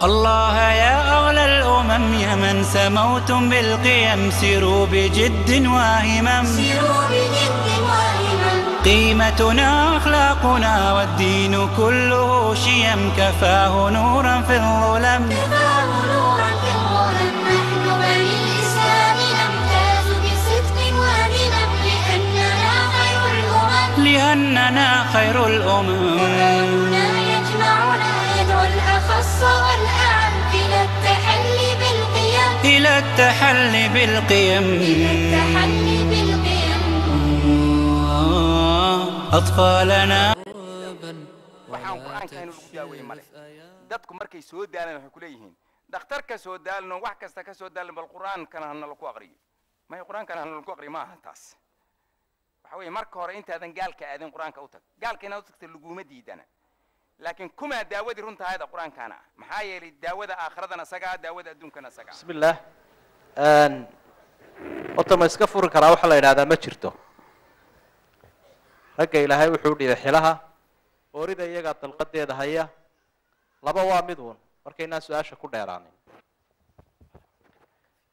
الله يا أغلى الأمم يا من سموتم بالقيم سيروا بجد وهمم قيمتنا أخلاقنا والدين كله شيم كفاه نورا في الظلم نحن بني الإسلام نمتاز بصدق وهمم لأننا خير الأمم قرآننا يجمعنا يدعو الأخص والأعم إلى التحلي بالقيم أطفالنا waxaan quraanka inuu ugu daaweeyay male dadku markay soo daalaan waxay ku leeyihiin dhakhtarka soo daalno wax kasta ka soo daalan bal quraankana hana lagu aqriyo ma quraankana hana lagu aqriyo ma aha taas waxa weeye marka hore intaadan gaalka aadin quraanka u tag gaalka inaad u tagto laguma diidana laakiin kuma daawadi runta hayda quraankana maxaa yeelay daawada aakhiradana saga daawada adduunkana saga bismillah ma iska furi karaa waxa la yiraahdaa ma jirto ragga ilaahay wuxuu dhigay xilaha orida iyaga dalqadeeda haya laba waa mid uun markayna su'aasha ku dheeraanin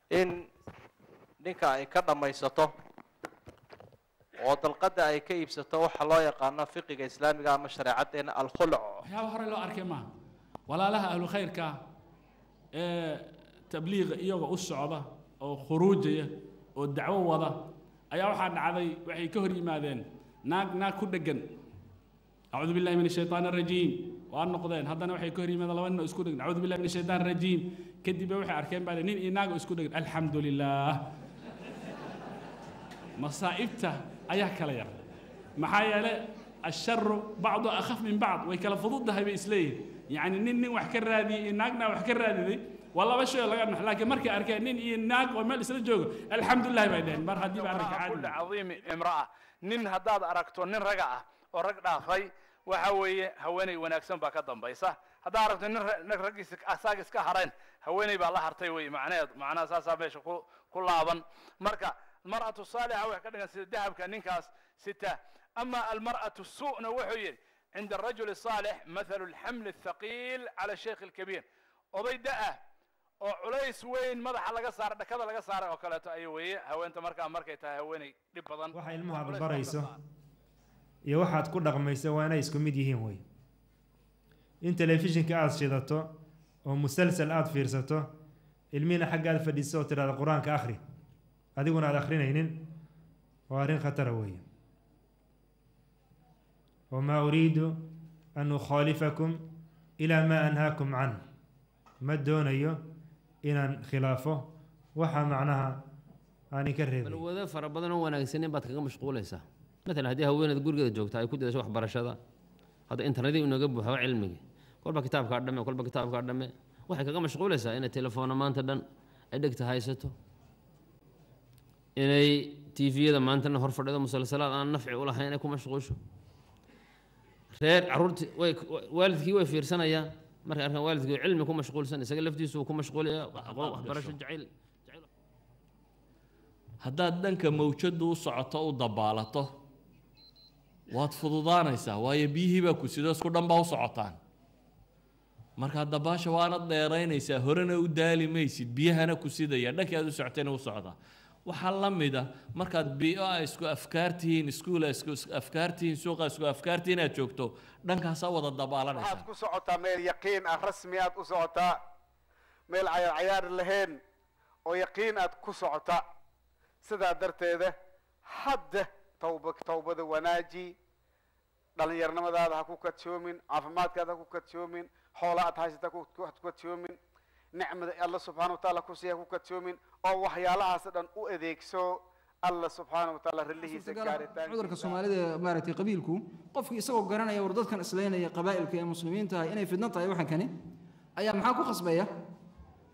in ninka ay ka dhamaysato oo dalqada ay ka iibsato waxa loo yaqaan fiqiga islaamiga ama shariicadeena al-khulu' waxaa hore loo arkay ma walaalaha ahlu khayrka tabliiq iyaga u socda oo khuruujaya oo dacwo wada ayaa waxa dhacday waxay ka hor yimaadeen naag ku dhagan أعوذ بالله من الشيطان الرجيم وأنا قضين هذا أنا وحي كهري ماذا لو أنه أسكت أعوذ بالله من الشيطان الرجيم كدي بوحي أركان بعد نين إناق أسكت الحمد لله مصائبته أيها كلا محايا الشر بعض أخف من بعض ويكلا فضودها بإسليه يعني نين وحكر هذه إناقنا وحكر هذه والله بشو لكن مركي أركان نين إناق وما الإسلام جوج الحمد لله بعدين بر هدي بعرك كل عظيم امرأة نين هداد أركتون نين رجعة ورجع خي وحوي هوني ونكسم بكذا بيسا هذا عرفت نرجع أساق كهرين هوني بالله هرتيوي معناه أساسا بيش كل عبن المرأة الصالحة وكذا ذهب كنكاس ستة أما المرأة السوء نوحي عند الرجل الصالح مثل الحمل الثقيل على الشيخ الكبير وبيدأه وعليس وين ماذا حلقة صار كذا لقى صار وكالته أيوة هو أنت مركا تهوني لبضن وحي المها بالبريسة iyo waxaad ku dhaqmayso waa inay isku mid yihiin way in telefishinka aad shidato oo musalsal aad fiirsato ilmiina xaggaad fadhiiso oo tiraahdo quraanka akhri adiguna aad akhrinaynin waa arrin khatar weeye وما أريد أن أخالفكم إلى ما أنهاكم عنه ما دونيو إن خلافه وحا معناها أني كرهي بل وذا فربنا وانا سنين بعد كم مشغولة مثلا هذه هوينة جورجا جوجتا أي كده شو أخبار هذا إنترنتي إنه جنبه هو علمي كل بكتاب كاردمه كل بكتاب كاردمه واحد كم مشغولة إن التلفون ما أنت دن أديك تهايسته إن تي في إذا ما أنت نهار فرد مسلسلات أنا نفع ولا حين يكون مشغول شو غير عرورت والدك يوفير سنة يا مرة أركان والدك علم يكون مشغول سنة سجل في يكون مشغول يا برش الجعيل هذا دنك موجود وصعته وضبالته waad fududaanaysaa waayo biyihii baa ku sidaas ku dhan baa u socotaan marka dabaasha waana dheeraynaysaa horena u daali maysid biyahana ku sidaya dhankii aad u socotayna u socdaa waxaa la mid ah markaad biyo isku afkaartihiin iskuul isku afkaartihiin suuqa isku afkaartihiin aad joogto dhankaasaa wada dabaalanaysaa waxaad ku socotaa meel yaqiin ah rasmi aad u socotaa meel cayaar lahayn oo yaqiin aad ku socotaa sidaa darteeda hadda tawbada wanaaji dhalinyarnimadaada ha ku kadsoomin caafimaadkaada ha ku kadsoomin xoolo aad haysata ha ku kadsoomin nicmada alla subxaana watacaala ku siiya ha ku kadsoomin oo waxyaalahaas dhan u adeegso alla subxaana watacaala rilihiisa gaaritaanka cudurka Soomaalida maaragtay qabiilku qofkii isagoo garanaya war dadkan islaynaya qabaa'ilka ee muslimiinta ah inay fidna tahay waxan kani ayaa maxaa ku khasbaya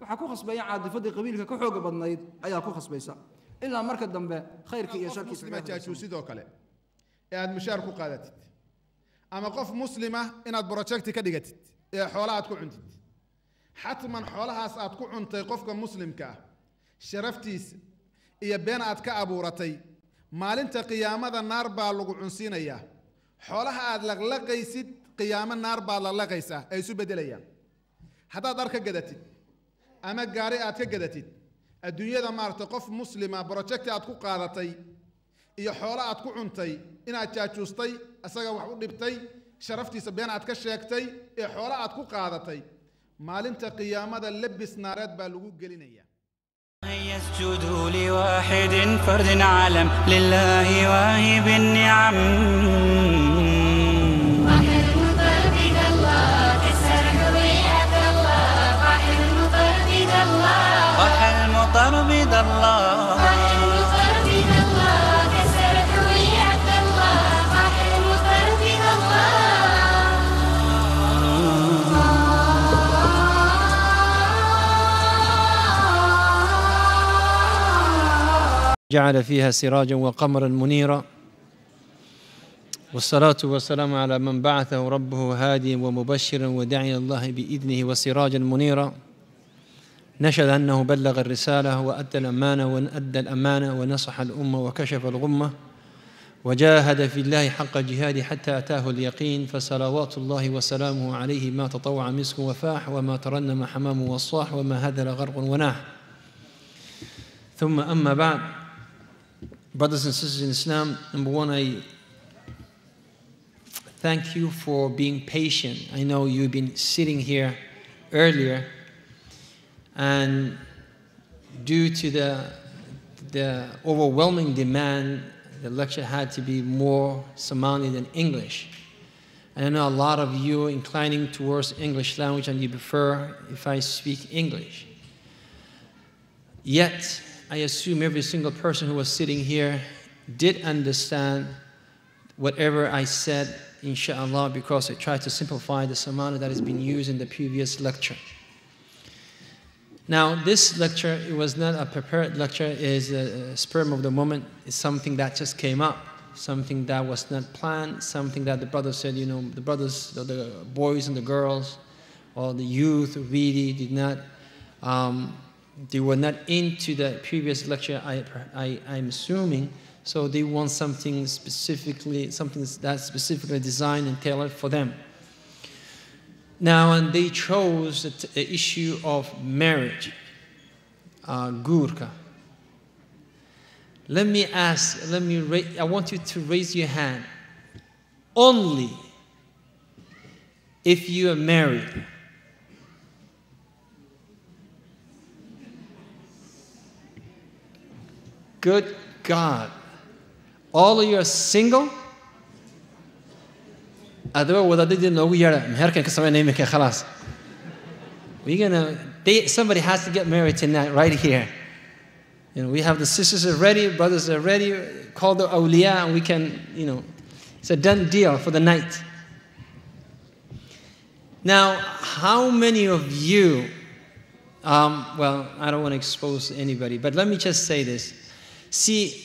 waxa ku khasbaya caadifadii qabiilka ka xoog badnayd ayaa ku khasbaysa إلا مركز دم خيرك يا شركي مسلمة تشوسي دوكله أد مشارك قادتت أما قف مسلمة إن أد بروجكت كديجتت حولها تكون عندت حتما حولها سأتكون عند قفك مسلم كا شرفتيس يبين أد كأبورتي مال أنت قيامة النار بالغ عنسينا يا حولها أد لغلقيسد قيامة النار بالغلقيسة أي سو بدليا haddaad dhar ka gadatid ama gaari aad ka gadatid adduunyada maaragtay qof muslima projecti aad ku qaadatay iyo xoolo aad ku cuntay inaad jaajuustay isaga wax u dhibtay sharaftiisa been aad ka sheegtay ee xoolo aad ku qaadatay maalinta qiyaamada labis naareed baa lagu gelinaya يسجدوا لواحد فرد علم لله واهب النعم راح المطر بيد الله كسر حوي عبد الله راح المطر بيد الله جعل فيها سراجا وقمرا منيرا والصلاة والسلام على من بعثه ربه هاديا ومبشرا وداعيا الله بإذنه وسراجا منيرا نشهد أنه بلغ الرسالة وأدى الأمانة ونصح الأمة وكشف الغمة وجاهد في الله حق جهاده حتى أتاه اليقين فصلوات الله وسلامه عليه ما تطوع مسك وفاح وما ترنم حمام وصاح وما هدل غرق وناح ثم أما بعد. Brothers and sisters in Islam, number one, I thank you for being patient. I know you've been sitting here earlier, and due to the overwhelming demand, the lecture had to be more Somali than English. And I know a lot of you are inclining towards English language and you prefer if I speak English. Yet, I assume every single person who was sitting here did understand whatever I said, inshallah, because I tried to simplify the Somali that has been used in the previous lecture. Now, this lecture, it was not a prepared lecture, it is a sperm of the moment. It's something that just came up, something that was not planned, something that the brothers said, you know, the brothers, the boys and the girls, or the youth really did not, they were not into the previous lecture, I'm assuming, so they want something specifically, something that's specifically designed and tailored for them. Now, and they chose the issue of marriage, Guurka. Let me ask, I want you to raise your hand. Only if you are married. Good God. All of you are single? Somebody has to get married tonight, right here. You know, we have the sisters are ready, brothers are ready, call the awliya, and we can, you know, it's a done deal for the night. Now, how many of you, well, I don't want to expose anybody, but let me just say this. See,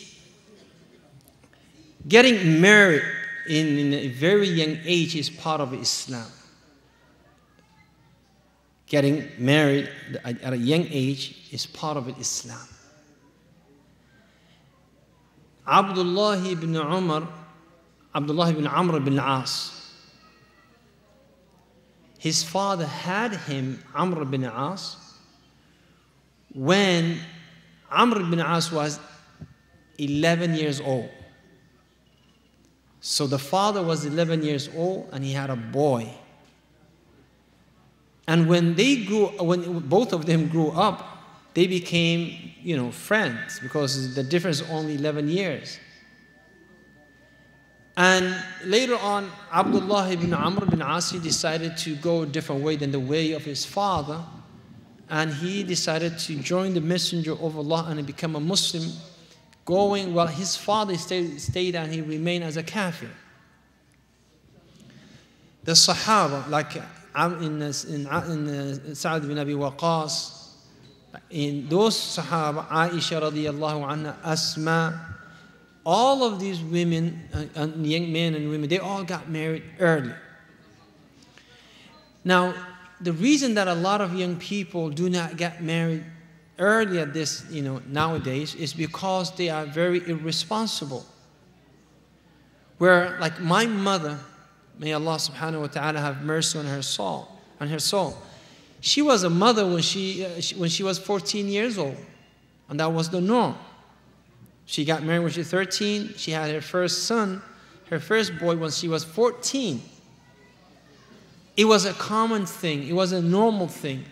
getting married in a very young age is part of Islam. Getting married at a young age is part of Islam. Abdullah ibn Amr ibn As, his father had him, Amr ibn As, when Amr ibn As was 11 years old. So the father was 11 years old and he had a boy. And when both of them grew up, they became, you know, friends because the difference is only 11 years. And later on, Abdullah ibn Amr ibn As decided to go a different way than the way of his father. And he decided to join the messenger of Allah and become a Muslim, going while his father stayed and he remained as a kafir. The Sahaba, like in Saad bin Abi Waqas, in those Sahaba, Aisha radiyallahu anha, Asma, all of these women, young men and women, they all got married early. Now, the reason that a lot of young people do not get married early at this, you know, nowadays is because they are very irresponsible. Where, like my mother, may Allah subhanahu wa ta'ala have mercy on her soul, She was a mother when she was 14 years old, and that was the norm. She got married when she was 13. She had her first son, her first boy, when she was 14. It was a common thing. It was a normal thing.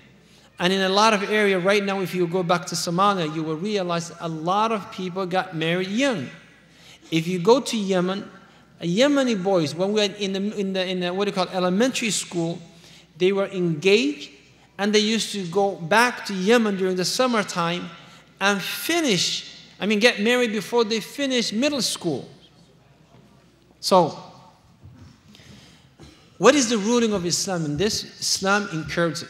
And in a lot of areas right now, if you go back to Somalia, you will realize a lot of people got married young. If you go to Yemen, Yemeni boys, when we were in the what do you call elementary school, they were engaged, and they used to go back to Yemen during the summertime and get married before they finish middle school. So, what is the ruling of Islam in this? Islam encourages it.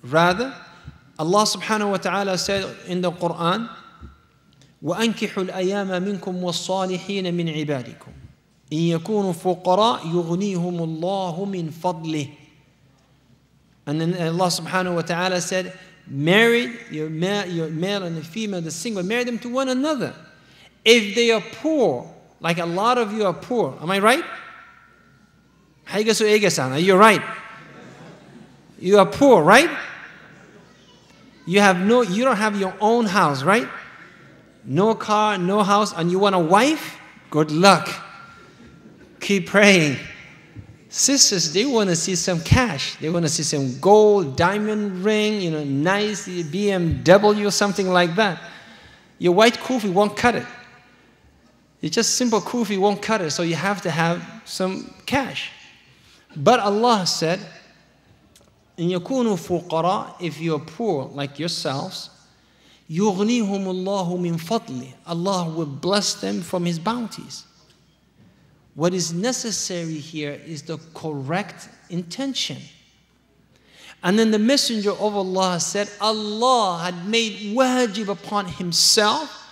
Rather, Allah subhanahu wa ta'ala said in the Quran, وَأَنْكِحُوا الْأَيَامَ مِنْكُمْ وَالصَّالِحِينَ مِنْ عِبَادِكُمْ إِنْ يَكُونُوا فُقَرَاء يُغْنِيهُمُ اللَّهُ مِنْ فَضْلِهِ. And then Allah subhanahu wa ta'ala said, marry your male and the female, the single, marry them to one another. If they are poor, like a lot of you are poor, am I right? Are you right? You are poor, right? You don't have your own house, right? No car, no house, and you want a wife? Good luck. Keep praying. Sisters, they want to see some cash. They want to see some gold, diamond ring, nice BMW, something like that. Your white kufi won't cut it. It's just simple kufi won't cut it, so you have to have some cash. But Allah said, إِن يَكُونُوا فُقَرَاء, if you're poor like yourselves, يُغْنِيهُمُ اللَّهُ مِنْ فَضْلِهِ, Allah will bless them from His bounties. What is necessary here is the correct intention. And then the Messenger of Allah said, Allah had made wajib upon Himself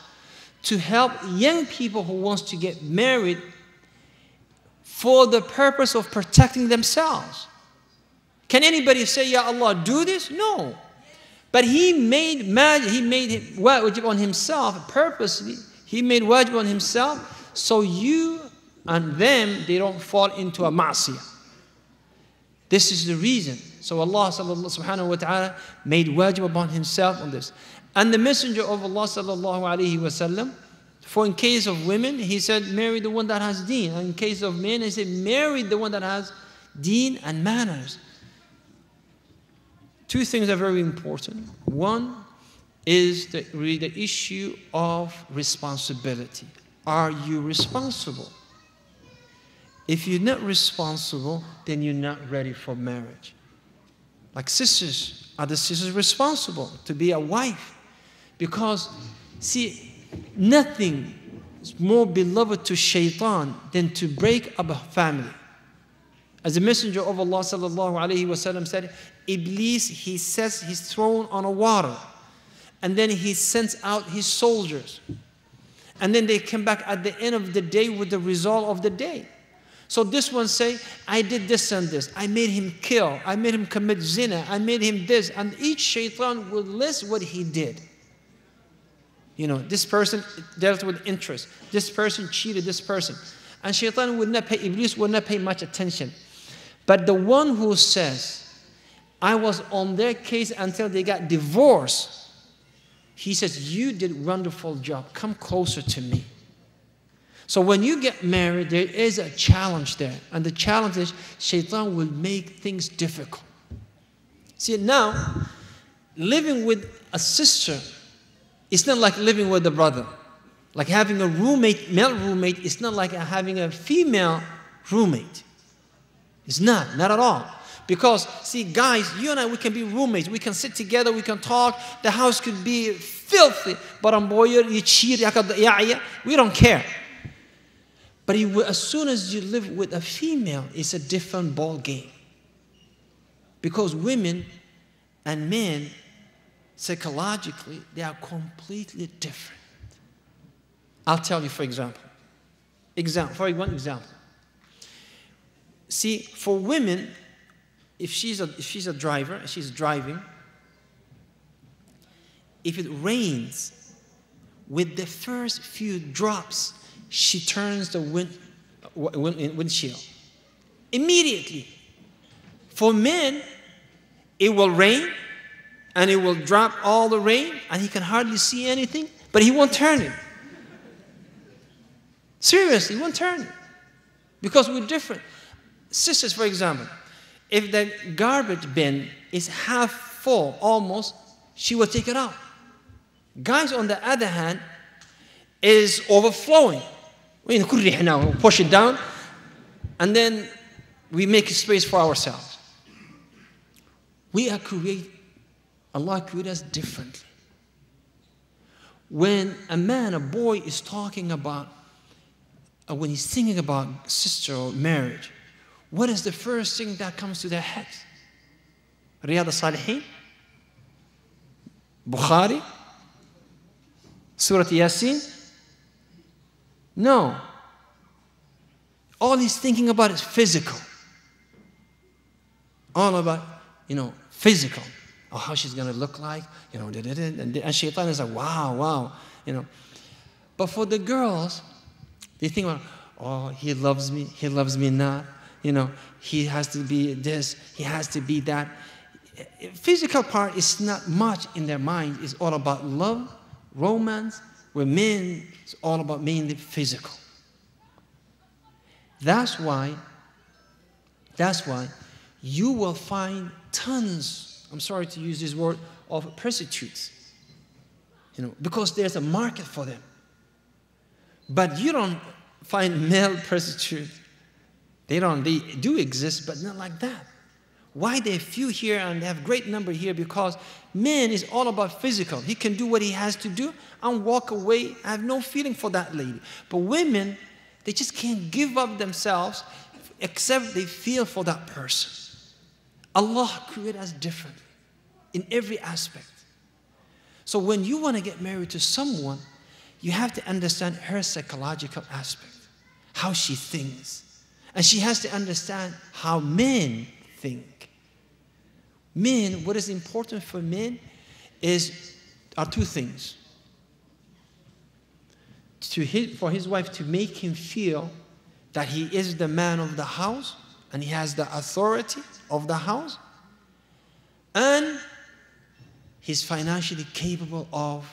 to help young people who wants to get married for the purpose of protecting themselves. Can anybody say, Ya Allah, do this? No. But He made wajib on Himself purposely. He made wajib on Himself so you and them, they don't fall into a ma'siyah. This is the reason. So Allah subhanahu wa ta'ala made wajib upon Himself on this. And the Messenger of Allah sallallahu alayhi wa sallam, for in case of women, He said, marry the one that has deen. And in case of men, He said, marry the one that has deen and manners. Two things are very important. One is the issue of responsibility. Are you responsible? If you're not responsible, then you're not ready for marriage. Like sisters, are the sisters responsible to be a wife? Because, see, nothing is more beloved to shaitan than to break up a family. As the Messenger of Allah sallallahu alayhi wa sallam said, Iblis, he sets his throne on a water, and then he sends out his soldiers. And then they come back at the end of the day with the result of the day. So this one say, I did this and this. I made him kill. I made him commit zina. I made him this. And each shaitan will list what he did. This person dealt with interest. This person cheated this person. And shaitan would not pay, Iblis would not pay much attention. But the one who says, I was on their case until they got divorced, he says, you did a wonderful job. Come closer to me. So when you get married, there is a challenge there. And the challenge is shaitan will make things difficult. See, now, living with a sister, it's not like living with a brother. Like having a roommate, male roommate, it's not like having a female roommate. It's not at all. Because, see, guys, you and I, we can be roommates. We can sit together, we can talk. The house could be filthy. But we don't care. But as soon as you live with a female, it's a different ball game. Because women and men, psychologically, they are completely different. I'll tell you, for example. For one example. See, for women, if she's a driver, and she's driving, if it rains, with the first few drops, she turns the windshield. Immediately. For men, it will rain, and it will drop all the rain, and he can hardly see anything, but he won't turn it. Seriously, he won't turn it. Because we're different. Sisters, for example, if the garbage bin is half full, almost, she will take it out. Guys, on the other hand, is overflowing. We push it down, and then we make space for ourselves. We are created, Allah created us differently. When a man, a boy is talking about, when he's thinking about sister or marriage, what is the first thing that comes to their heads? Riyadh al-Salihin? Bukhari? Surah Yasin? No. All he's thinking about is physical. All about, physical. Oh, how she's going to look like, and shaitan is like, wow, But for the girls, they think about, oh, he loves me not. He has to be this, he has to be that. Physical part is not much in their mind. It's all about love, romance. Where men, it's all about mainly physical. That's why you will find tons, I'm sorry to use this word, of prostitutes. Because there's a market for them. But you don't find male prostitutes. They do exist, but not like that. Why they few here and they have great number here? Because men is all about physical. He can do what he has to do and walk away. I have no feeling for that lady. But women, they just can't give up themselves except they feel for that person. Allah created us differently in every aspect. So when you want to get married to someone, you have to understand her psychological aspect, how she thinks. And she has to understand how men think. Men, what is important for men are two things. For his wife to make him feel that he is the man of the house and he has the authority of the house, and he's financially capable of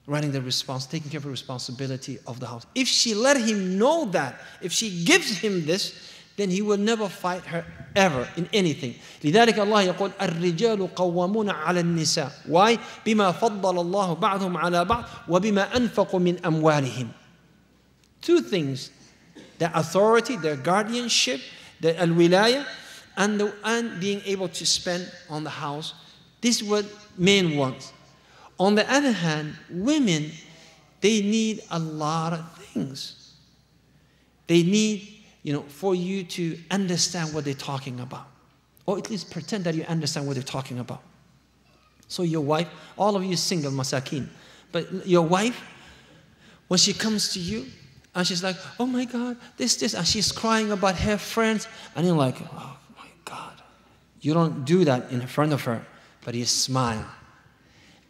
taking care of the responsibility of the house. If she let him know that, if she gives him this, then he will never fight her ever in anything. لذلك الله يقول الرجال قوامون على النساء. Why? بما فضل الله بعضهم على بعض وبما أنفقوا من أموالهم. Two things: their authority, their guardianship, their al-wilaya, and being able to spend on the house. This is what men want. On the other hand, women, they need a lot of things. They need, for you to understand what they're talking about. Or at least pretend that you understand what they're talking about. So your wife, all of you single masakin, but your wife, when she comes to you, and she's like, oh my God, this, and she's crying about her friends, and you're like, oh my God. You don't do that in front of her, but you smile.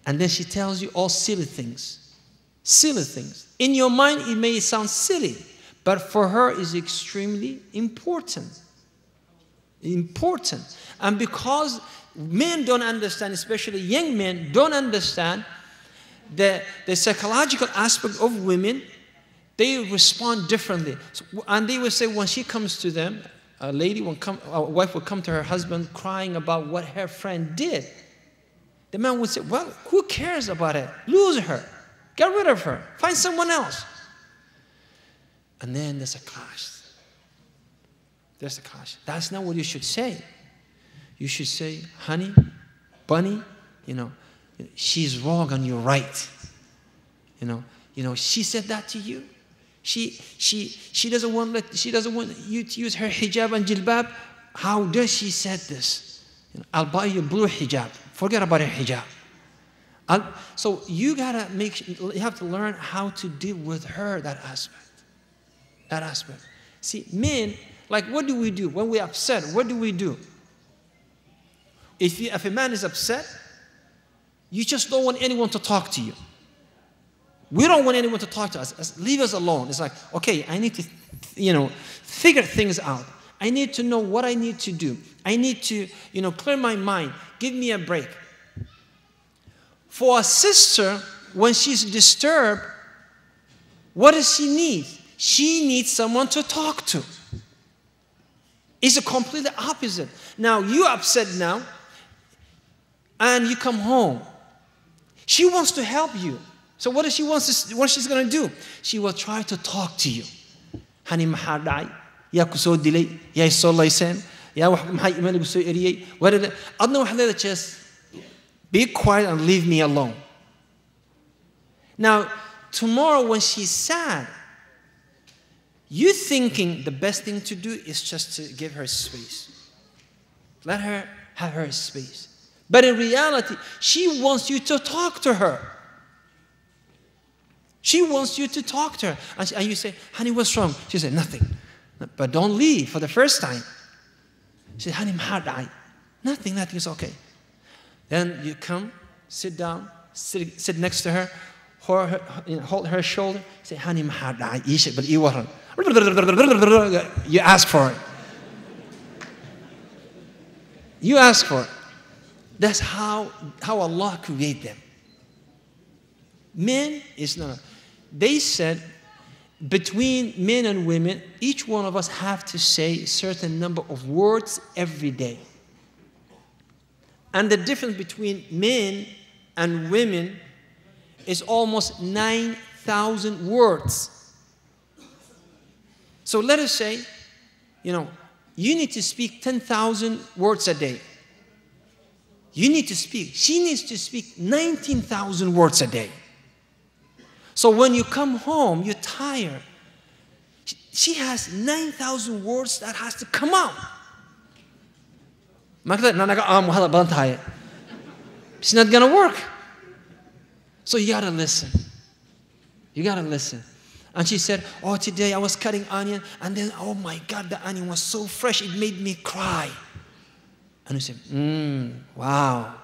And then she tells you all silly things. Silly things. In your mind, it may sound silly, but for her, it's extremely important. Important. And because men don't understand, especially young men, don't understand the psychological aspect of women, they respond differently. And they will say, when she comes to them, a wife will come to her husband crying about what her friend did. The man would say, well, who cares about it? Lose her. Get rid of her. Find someone else. And then there's a clash. There's a clash. That's not what you should say. You should say, honey, bunny, she's wrong and you're right. She said that to you. She doesn't want you to use her hijab and jilbab. How does she said this? I'll buy you blue hijab. Forget about her hijab. So you have to learn how to deal with her, that aspect. That aspect. See, men, what do we do? When we're upset, what do we do? If a man is upset, you just don't want anyone to talk to you. We don't want anyone to talk to us. Leave us alone. It's like, okay, I need to, figure things out. I need to know what I need to do. I need to, clear my mind. Give me a break. For a sister, when she's disturbed, what does she need? She needs someone to talk to. It's a completely opposite. Now, you're upset now, and you come home. She wants to help you. So what she's going to do? She will try to talk to you. Honey, maxaa dhacay? Yaa ku soo dilay? Yaa is soo layseen? Yaa maxay iman igu soo eriyay? Adna waxaad leedahay, just be quiet and leave me alone. Now, tomorrow when she's sad, you thinking the best thing to do is just to give her space. Let her have her space. But in reality, she wants you to talk to her. She wants you to talk to her. And you say, honey, what's wrong? She said, nothing. But don't leave for the first time. She said, honey, maxaa dhacay? Nothing is okay. Then you come, sit down, sit next to her, hold her shoulder, say, honey, maxaa dhacay? Ii sheeg, bal ii waran. You ask for it. You ask for it. That's how Allah created them. Men is not. They said between men and women, each one of us have to say a certain number of words every day. And the difference between men and women is almost 9,000 words. So let us say, you need to speak 10,000 words a day. You need to speak. She needs to speak 19,000 words a day. So when you come home, you're tired. She has 9,000 words that has to come out. It's not going to work. So you got to listen. You got to listen. And she said, oh, today I was cutting onion, and then, oh my God, the onion was so fresh, it made me cry. And you said, wow.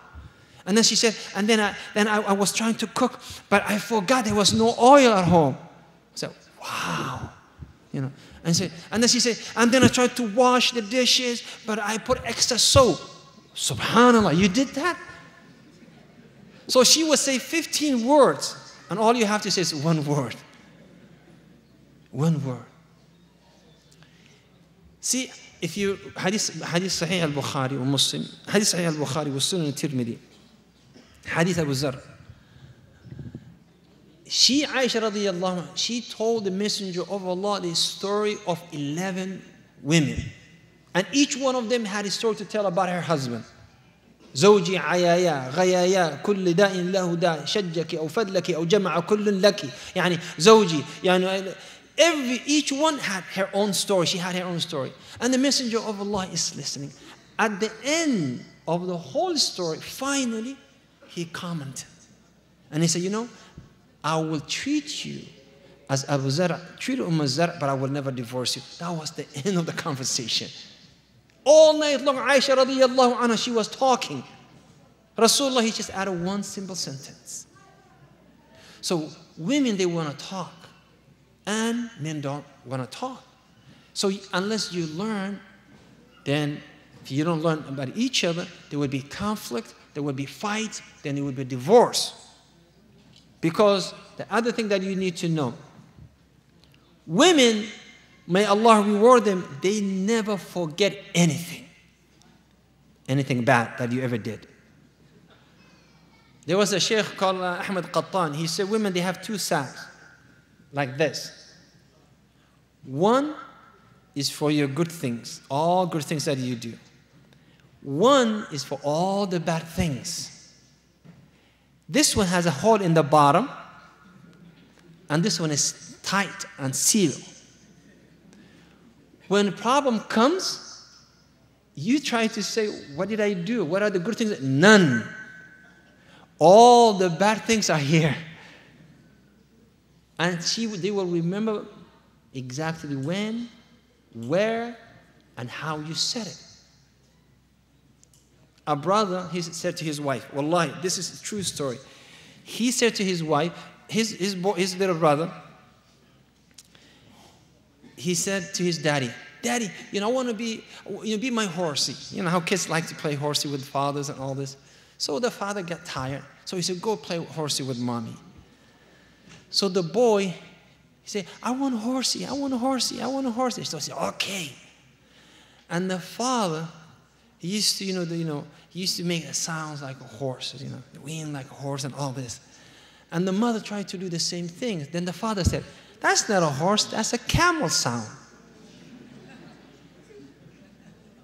And then she said, and then I was trying to cook, but I forgot there was no oil at home. I said, wow. And then she said, and then I tried to wash the dishes, but I put extra soap. Subhanallah, you did that? So she would say 15 words, and all you have to say is one word. One word. See, if you hadith Sahih al-Bukhari wa Muslim, hadith Sahih al-Bukhari wa Sunan al-Tirmidhi, hadith Abu Zar. Aisha radiyallahu anha, she told the Messenger of Allah the story of 11 women. And each one of them had a story to tell about her husband. زوجي عيايا غيايا كل داء له داء شجك أو فدلك أو جمع كل لك يعني زوجي يعني each one had her own story. She had her own story. And the Messenger of Allah is listening. At the end of the whole story, finally, he commented. And he said, I will treat you as Abu Zar, treat Zar, but I will never divorce you. That was the end of the conversation. All night long, Aisha radiyallahu anha, she was talking. Rasulullah, he just added one simple sentence. So women, they want to talk. And men don't want to talk. So unless you learn, then if you don't learn about each other, there will be conflict, there will be fights, then there will be divorce. Because the other thing that you need to know, women, may Allah reward them, they never forget anything bad that you ever did. There was a sheikh called Ahmed Qattan. He said women, they have two sacks, like this. One is for your good things, all good things that you do. One is for all the bad things. This one has a hole in the bottom, and this one is tight and sealed. When a problem comes, you try to say, what did I do? What are the good things? None. All the bad things are here. And they will remember exactly when, where, and how you said it. A brother, he said to his wife, Wallahi, this is a true story. He said to his wife, his little brother, he said to his daddy, Daddy, you know, I want to be, be my horsey. You know how kids like to play horsey with fathers and all this. So the father got tired. So he said, go play horsey with mommy. So the boy, he said, I want a horsey, I want a horsey, I want a horsey. So he said, okay. And the father, he used to, he used to make sounds like a horse, the wind like a horse and all this. And the mother tried to do the same thing. Then the father said, that's not a horse, that's a camel sound.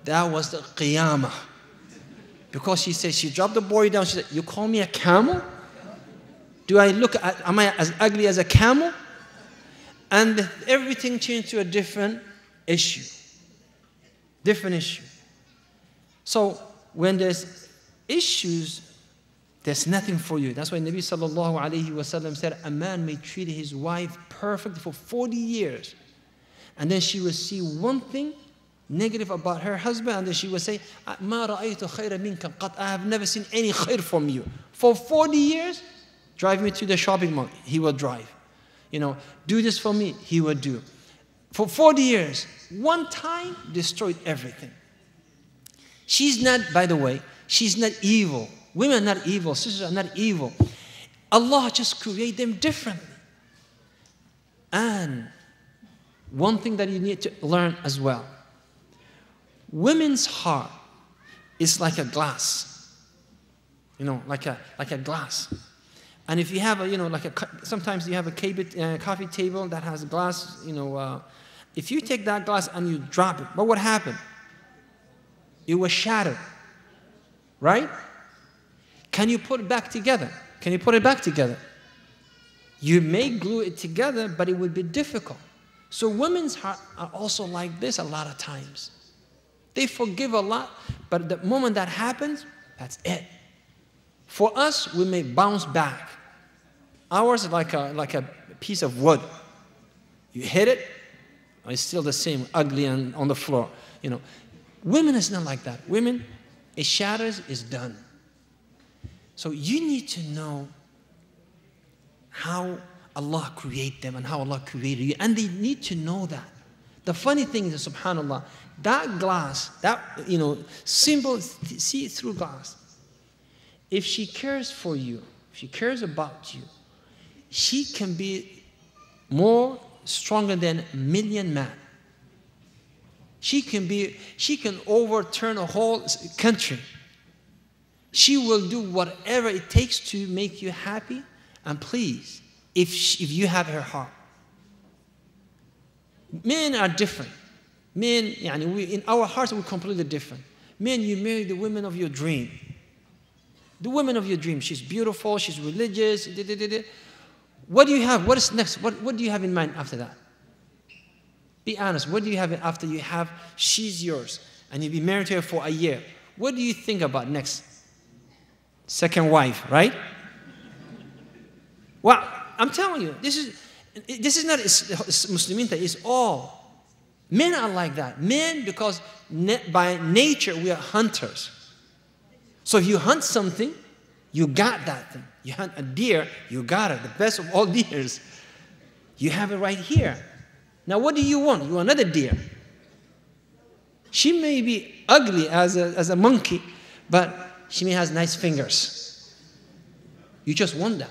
That was the qiyamah. Because she said, she dropped the boy down, she said, you call me a camel? Am I as ugly as a camel? And everything changed to a different issue. Different issue. So when there's issues, there's nothing for you. That's why Nabi sallallahu alayhi wasallam said, a man may treat his wife perfectly for 40 years. And then she will see one thing negative about her husband, and then she will say, مَا رَأَيْتُ خَيْرًا مِنْكَ قَطْ I have never seen any khair from you. For 40 years, drive me to the shopping mall. He will drive. Do this for me. He will do. For 40 years, one time destroyed everything. She's not, by the way, she's not evil. Women are not evil. Sisters are not evil. Allah just created them differently. And one thing that you need to learn as well. Women's heart is like a glass. Like a glass. And if you have sometimes you have a coffee table that has a glass, if you take that glass and you drop it, what would happen? It was shattered, right? Can you put it back together? Can you put it back together? You may glue it together, but it would be difficult. So women's heart are also like this a lot of times. They forgive a lot, but the moment that happens, that's it. For us, we may bounce back. Ours is like a piece of wood. You hit it, it's still the same, ugly and on the floor. Women is not like that. Women, it shatters, it's done. So you need to know how Allah created them and how Allah created you. And they need to know that. The funny thing is, subhanAllah, that glass, that, simple see-through glass, if she cares for you, if she cares about you, she can be more stronger than a million men. She can overturn a whole country. She will do whatever it takes to make you happy and pleased if you have her heart. Men are different. Men, in our hearts, we're completely different. Men, you marry the woman of your dream. The woman of your dream. She's beautiful, she's religious. What do you have? What is next? What do you have in mind after that? Be honest. What do you have after you have, she's yours, and you be married to her for a year? What do you think about next? Second wife, right? Well, I'm telling you, this is not Musliminta, it's all. Men are like that. Men, because by nature we are hunters. So if you hunt something, you got that thing. You hunt a deer, you got it, the best of all deers. You have it right here. Now what do you want? You want another deer. She may be ugly as a monkey, but she may have nice fingers. You just want that.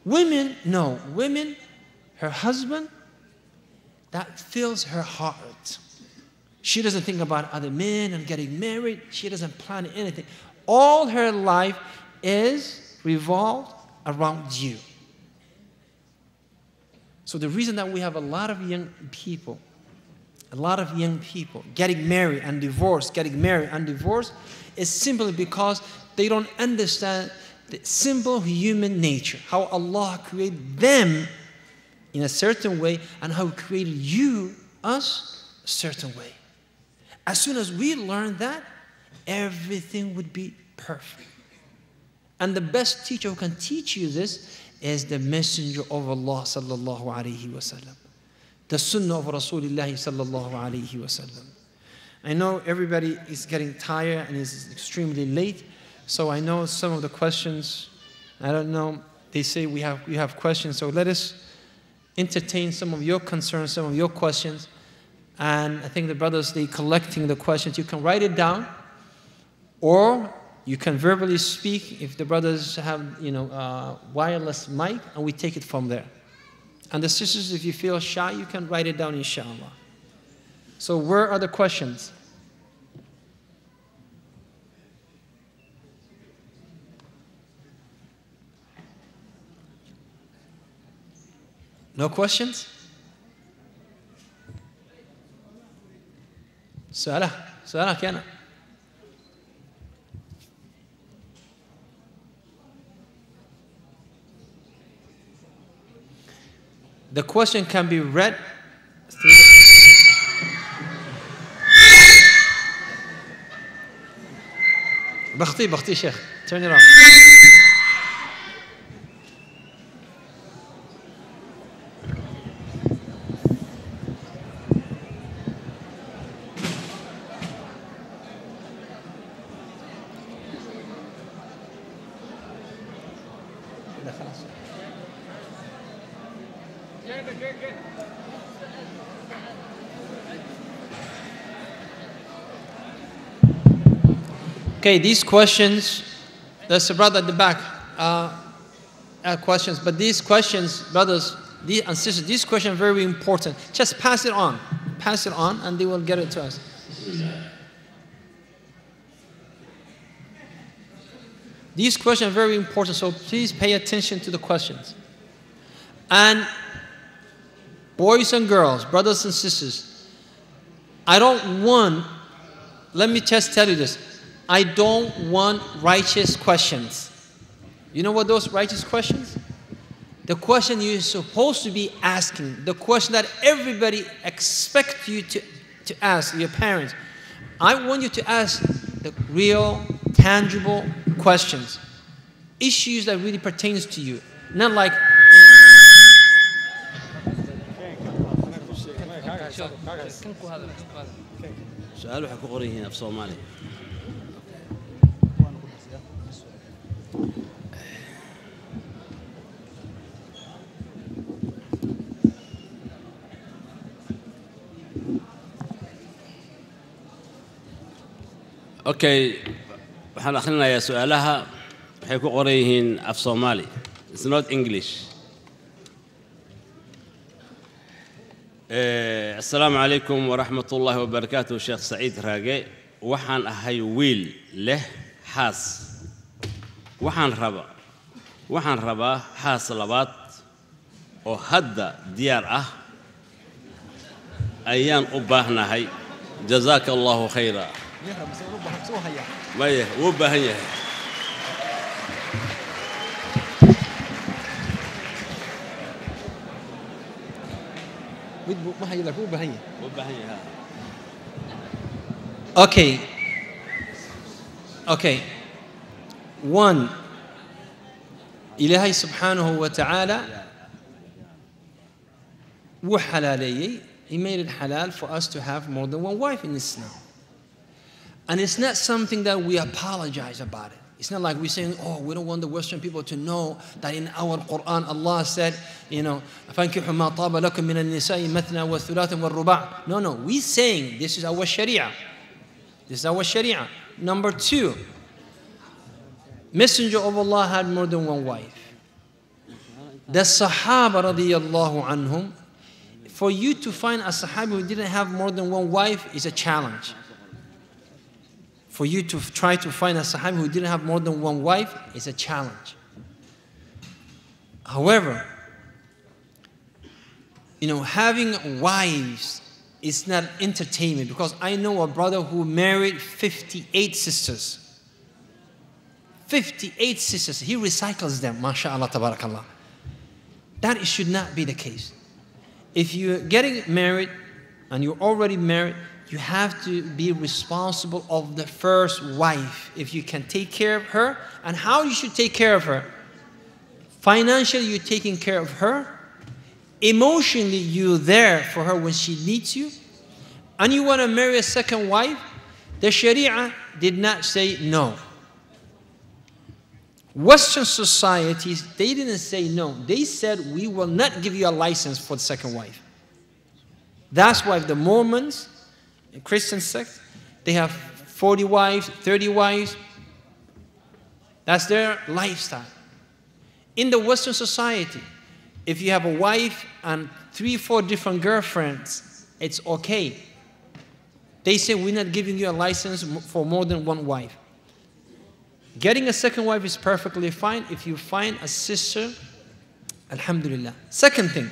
Women, no. Women, her husband, that fills her heart. She doesn't think about other men and getting married. She doesn't plan anything. All her life is revolved around you. So the reason that we have a lot of young people getting married and divorced, is simply because they don't understand the simple human nature, how Allah created them in a certain way and how He created us, a certain way. As soon as we learn that, everything would be perfect. And the best teacher who can teach you this is the Messenger of Allah sallallahu alaihi wasallam, the Sunnah of Rasulullah sallallahu alaihi wasallam. I know everybody is getting tired and is extremely late, so I know some of the questions, I don't know, they say we have questions, so let us entertain some of your concerns, some of your questions. And I think the brothers, they collecting the questions. You can write it down, or you can verbally speak if the brothers have, wireless mic, and we take it from there. And the sisters, if you feel shy, you can write it down, inshallah. So where are the questions? No questions? سؤالك أنا. The question can be read through بختي شيخ. Turn it off. Okay, these questions, there's a brother at the back questions, but these questions, brothers and sisters, these questions are very important. Just pass it on, and they will get it to us. These questions are very important, so please pay attention to the questions. And boys and girls, brothers and sisters, let me just tell you this. I don't want righteous questions. You know what those righteous questions? The question you're supposed to be asking, the question that everybody expects you to ask, your parents. I want you to ask the real, tangible questions. Issues that really pertains to you. Not like, سؤال waxay ku qoran yihiin af Soomaali. Okay, waxaan akhrinayaa su'aalaha waxay ku qoran yihiin af Soomaali. It's not English. السلام عليكم ورحمة الله وبركاته شيخ سعيد راجي وحن أهي ويل له حاس وحن ربا حاس لبات وهدا ديار أيام أباهنا هاي جزاك الله خيرا ما وباهيه Okay. One, Ilahi subhanahu wa ta'ala He made it halal for us to have more than one wife in Islam. And it's not something that we apologize about it. It's not like we're saying, we don't want the Western people to know that in our Quran Allah said, فَانْكِحُوا مَا طَابَ لَكُم مِّنَ النِّسَاءِ مَثْنَى وَالثُّلَاثَ وَالرُّبَاعَ. No, we're saying this is our Sharia. Number two, Messenger of Allah had more than one wife. The Sahaba radiyallahu anhum, for you to find a Sahabi who didn't have more than one wife is a challenge. For you to try to find a Sahabi who didn't have more than one wife is a challenge. However, having wives is not entertainment, because I know a brother who married 58 sisters. 58 sisters. He recycles them, mashallah, tabarakallah. That should not be the case. If you're getting married and you're already married, you have to be responsible of the first wife. If you can take care of her, and how you should take care of her. Financially, you're taking care of her. Emotionally, you're there for her when she needs you. And you want to marry a second wife, the Sharia did not say no. Western societies, they didn't say no. They said, we will not give you a license for the second wife. That's why the Mormons, the Christian sect, they have 40 wives, 30 wives. That's their lifestyle. In the Western society, if you have a wife and 3 or 4 different girlfriends, it's okay. They say, we're not giving you a license for more than 1 wife. Getting a second wife is perfectly fine if you find a sister, alhamdulillah. Second thing,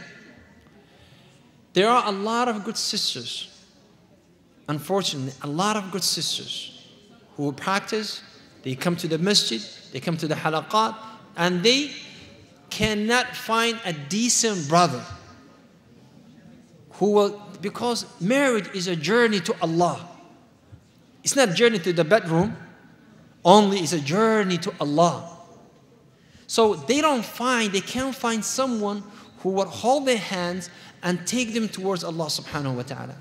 there are a lot of good sisters, unfortunately, a lot of good sisters who will practice, they come to the masjid, they come to the halaqat, and they cannot find a decent brother who will, because marriage is a journey to Allah. It's not a journey to the bedroom, only it's a journey to Allah. So they can't find someone who will hold their hands and take them towards Allah subhanahu wa ta'ala.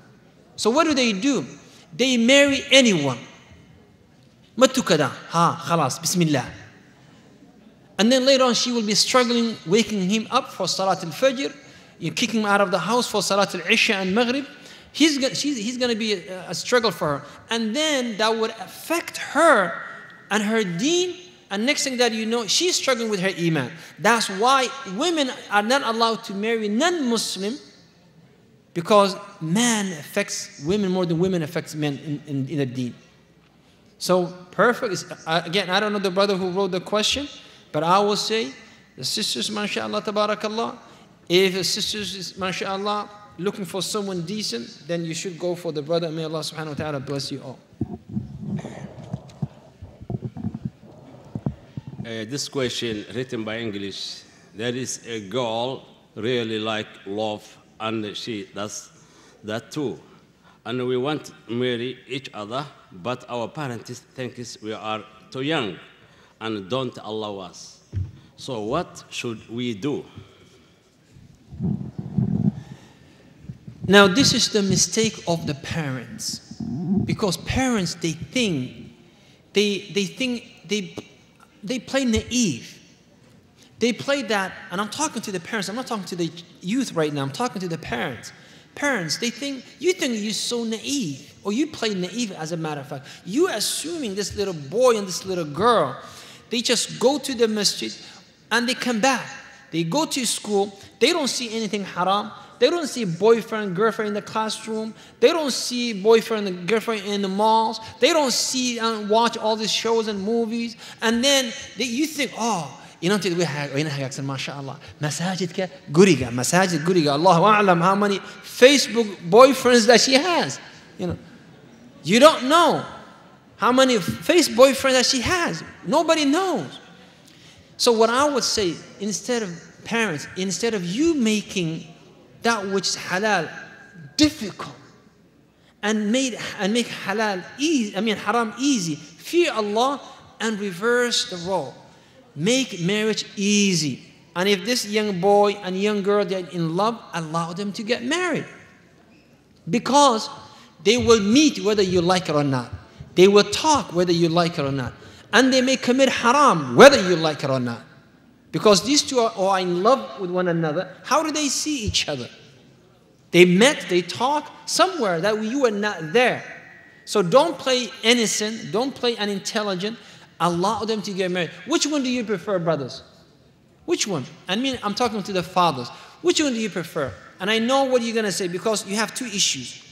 So what do? They marry anyone. Mattu kada, khalas, bismillah. And then later on she will be struggling, waking him up for Salat al-Fajr, kicking him out of the house for Salat al-Isha and Maghrib. He's going to be a struggle for her. And then that would affect her and her deen, and next thing that you know, she's struggling with her iman. That's why women are not allowed to marry non-Muslim, because man affects women more than women affects men in the deen. So perfect. Again, I don't know the brother who wrote the question, but I will say, the sisters, mashallah, tabarakallah, if the sisters is, mashallah, looking for someone decent, then you should go for the brother. May Allah subhanahu wa ta'ala bless you all. This question written by English. There is a girl really like love, and she does that too. And we want to marry each other, but our parents think we are too young and don't allow us. So what should we do? Now this is the mistake of the parents, because parents, they play naive. They play that, and I'm talking to the parents, I'm not talking to the youth right now, I'm talking to the parents. Parents, you think you're so naive, or you play naive as a matter of fact. You're assuming this little boy and this little girl, they just go to the masjid and they come back. They go to school, they don't see anything haram. They don't see boyfriend, girlfriend in the classroom. They don't see boyfriend and girlfriend in the malls. They don't see and watch all these shows and movies. And then you think, inanteed waynahaagsan mashallah. Masajidka guriga, masajid guriga. Allahu a'lam how many Facebook boyfriends that she has. You don't know how many Facebook boyfriends that she has. Nobody knows. So what I would say, instead of you making that which is halal difficult and make halal easy, haram easy, fear Allah and reverse the role. Make marriage easy. And if this young boy and young girl, they're in love, allow them to get married. Because they will meet whether you like it or not. They will talk whether you like it or not. And they may commit haram whether you like it or not. Because these two are in love with one another. How do they see each other? They met, they talk somewhere that you are not there. So don't play innocent, don't play unintelligent. Allow them to get married. Which one do you prefer, brothers? Which one? I'm talking to the fathers. Which one do you prefer? And I know what you're going to say, because you have 2 issues.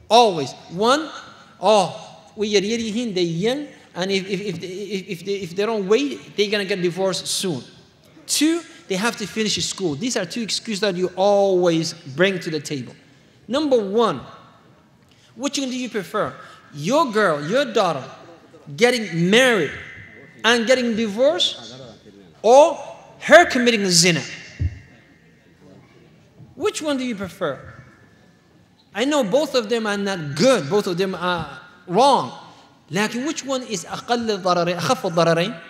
Always. One, they're young, and if they don't wait, they're going to get divorced soon. 2, they have to finish school. These are 2 excuses that you always bring to the table. Number 1, which one do you prefer? Your girl, your daughter, getting married and getting divorced, or her committing a zina? Which one do you prefer? I know both of them are not good, both of them are wrong. Lakin which one is أقل ضررين, أخف الضررين?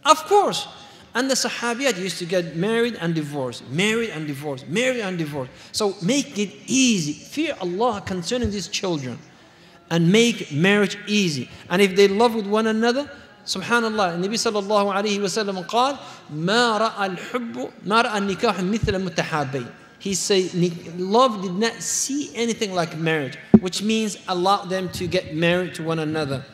Of course. And the Sahabiyat used to get married and divorced, married and divorced, married and divorced. So make it easy. Fear Allah concerning these children and make marriage easy. And if they love with one another, سبحان الله النبي صلى الله عليه وسلم قال ما رأى النكاح مثل المتحابين. He said love did not see anything like marriage, which means allow them to get married to one another.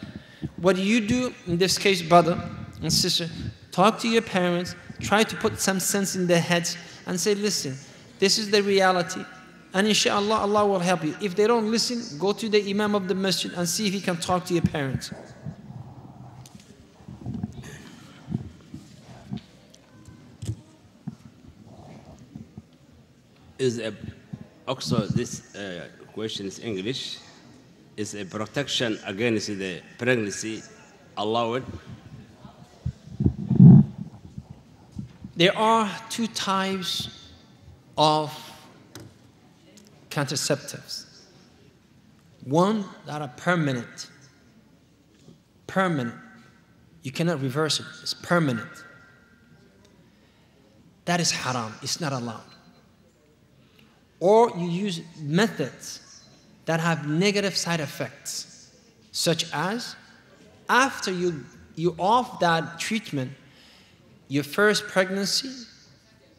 What do you do in this case, brother and sister? Talk to your parents, try to put some sense in their heads and say, listen, this is the reality. And inshallah, Allah will help you. If they don't listen, go to the imam of the masjid and see if he can talk to your parents. Also, this question is English. Is a protection against the pregnancy allowed? There are two types of contraceptives. One that are permanent. Permanent. You cannot reverse it. It's permanent. That is haram. It's not allowed. Or you use methods that have negative side effects, such as after you off that treatment, your first pregnancy,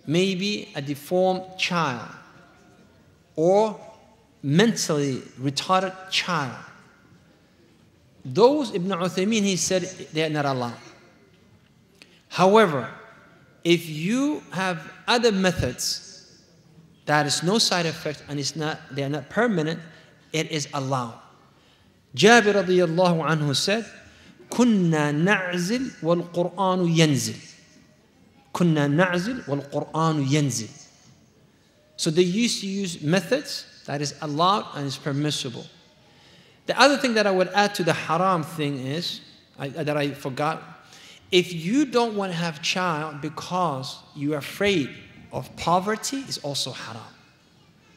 maybe a deformed child or mentally retarded child. Those, Ibn Uthaymeen, he said, they are not allowed. However, if you have other methods that is no side effect and they are not permanent, it is allowed. Jabir radiyallahu anhu said, كنا نعزل والقرآن ينزل. كنا نعزل والقرآن ينزل. So they used to use methods that is allowed and is permissible. The other thing that I would add to the haram thing is, that I forgot, if you don't want to have a child because you're afraid of poverty, it's also haram.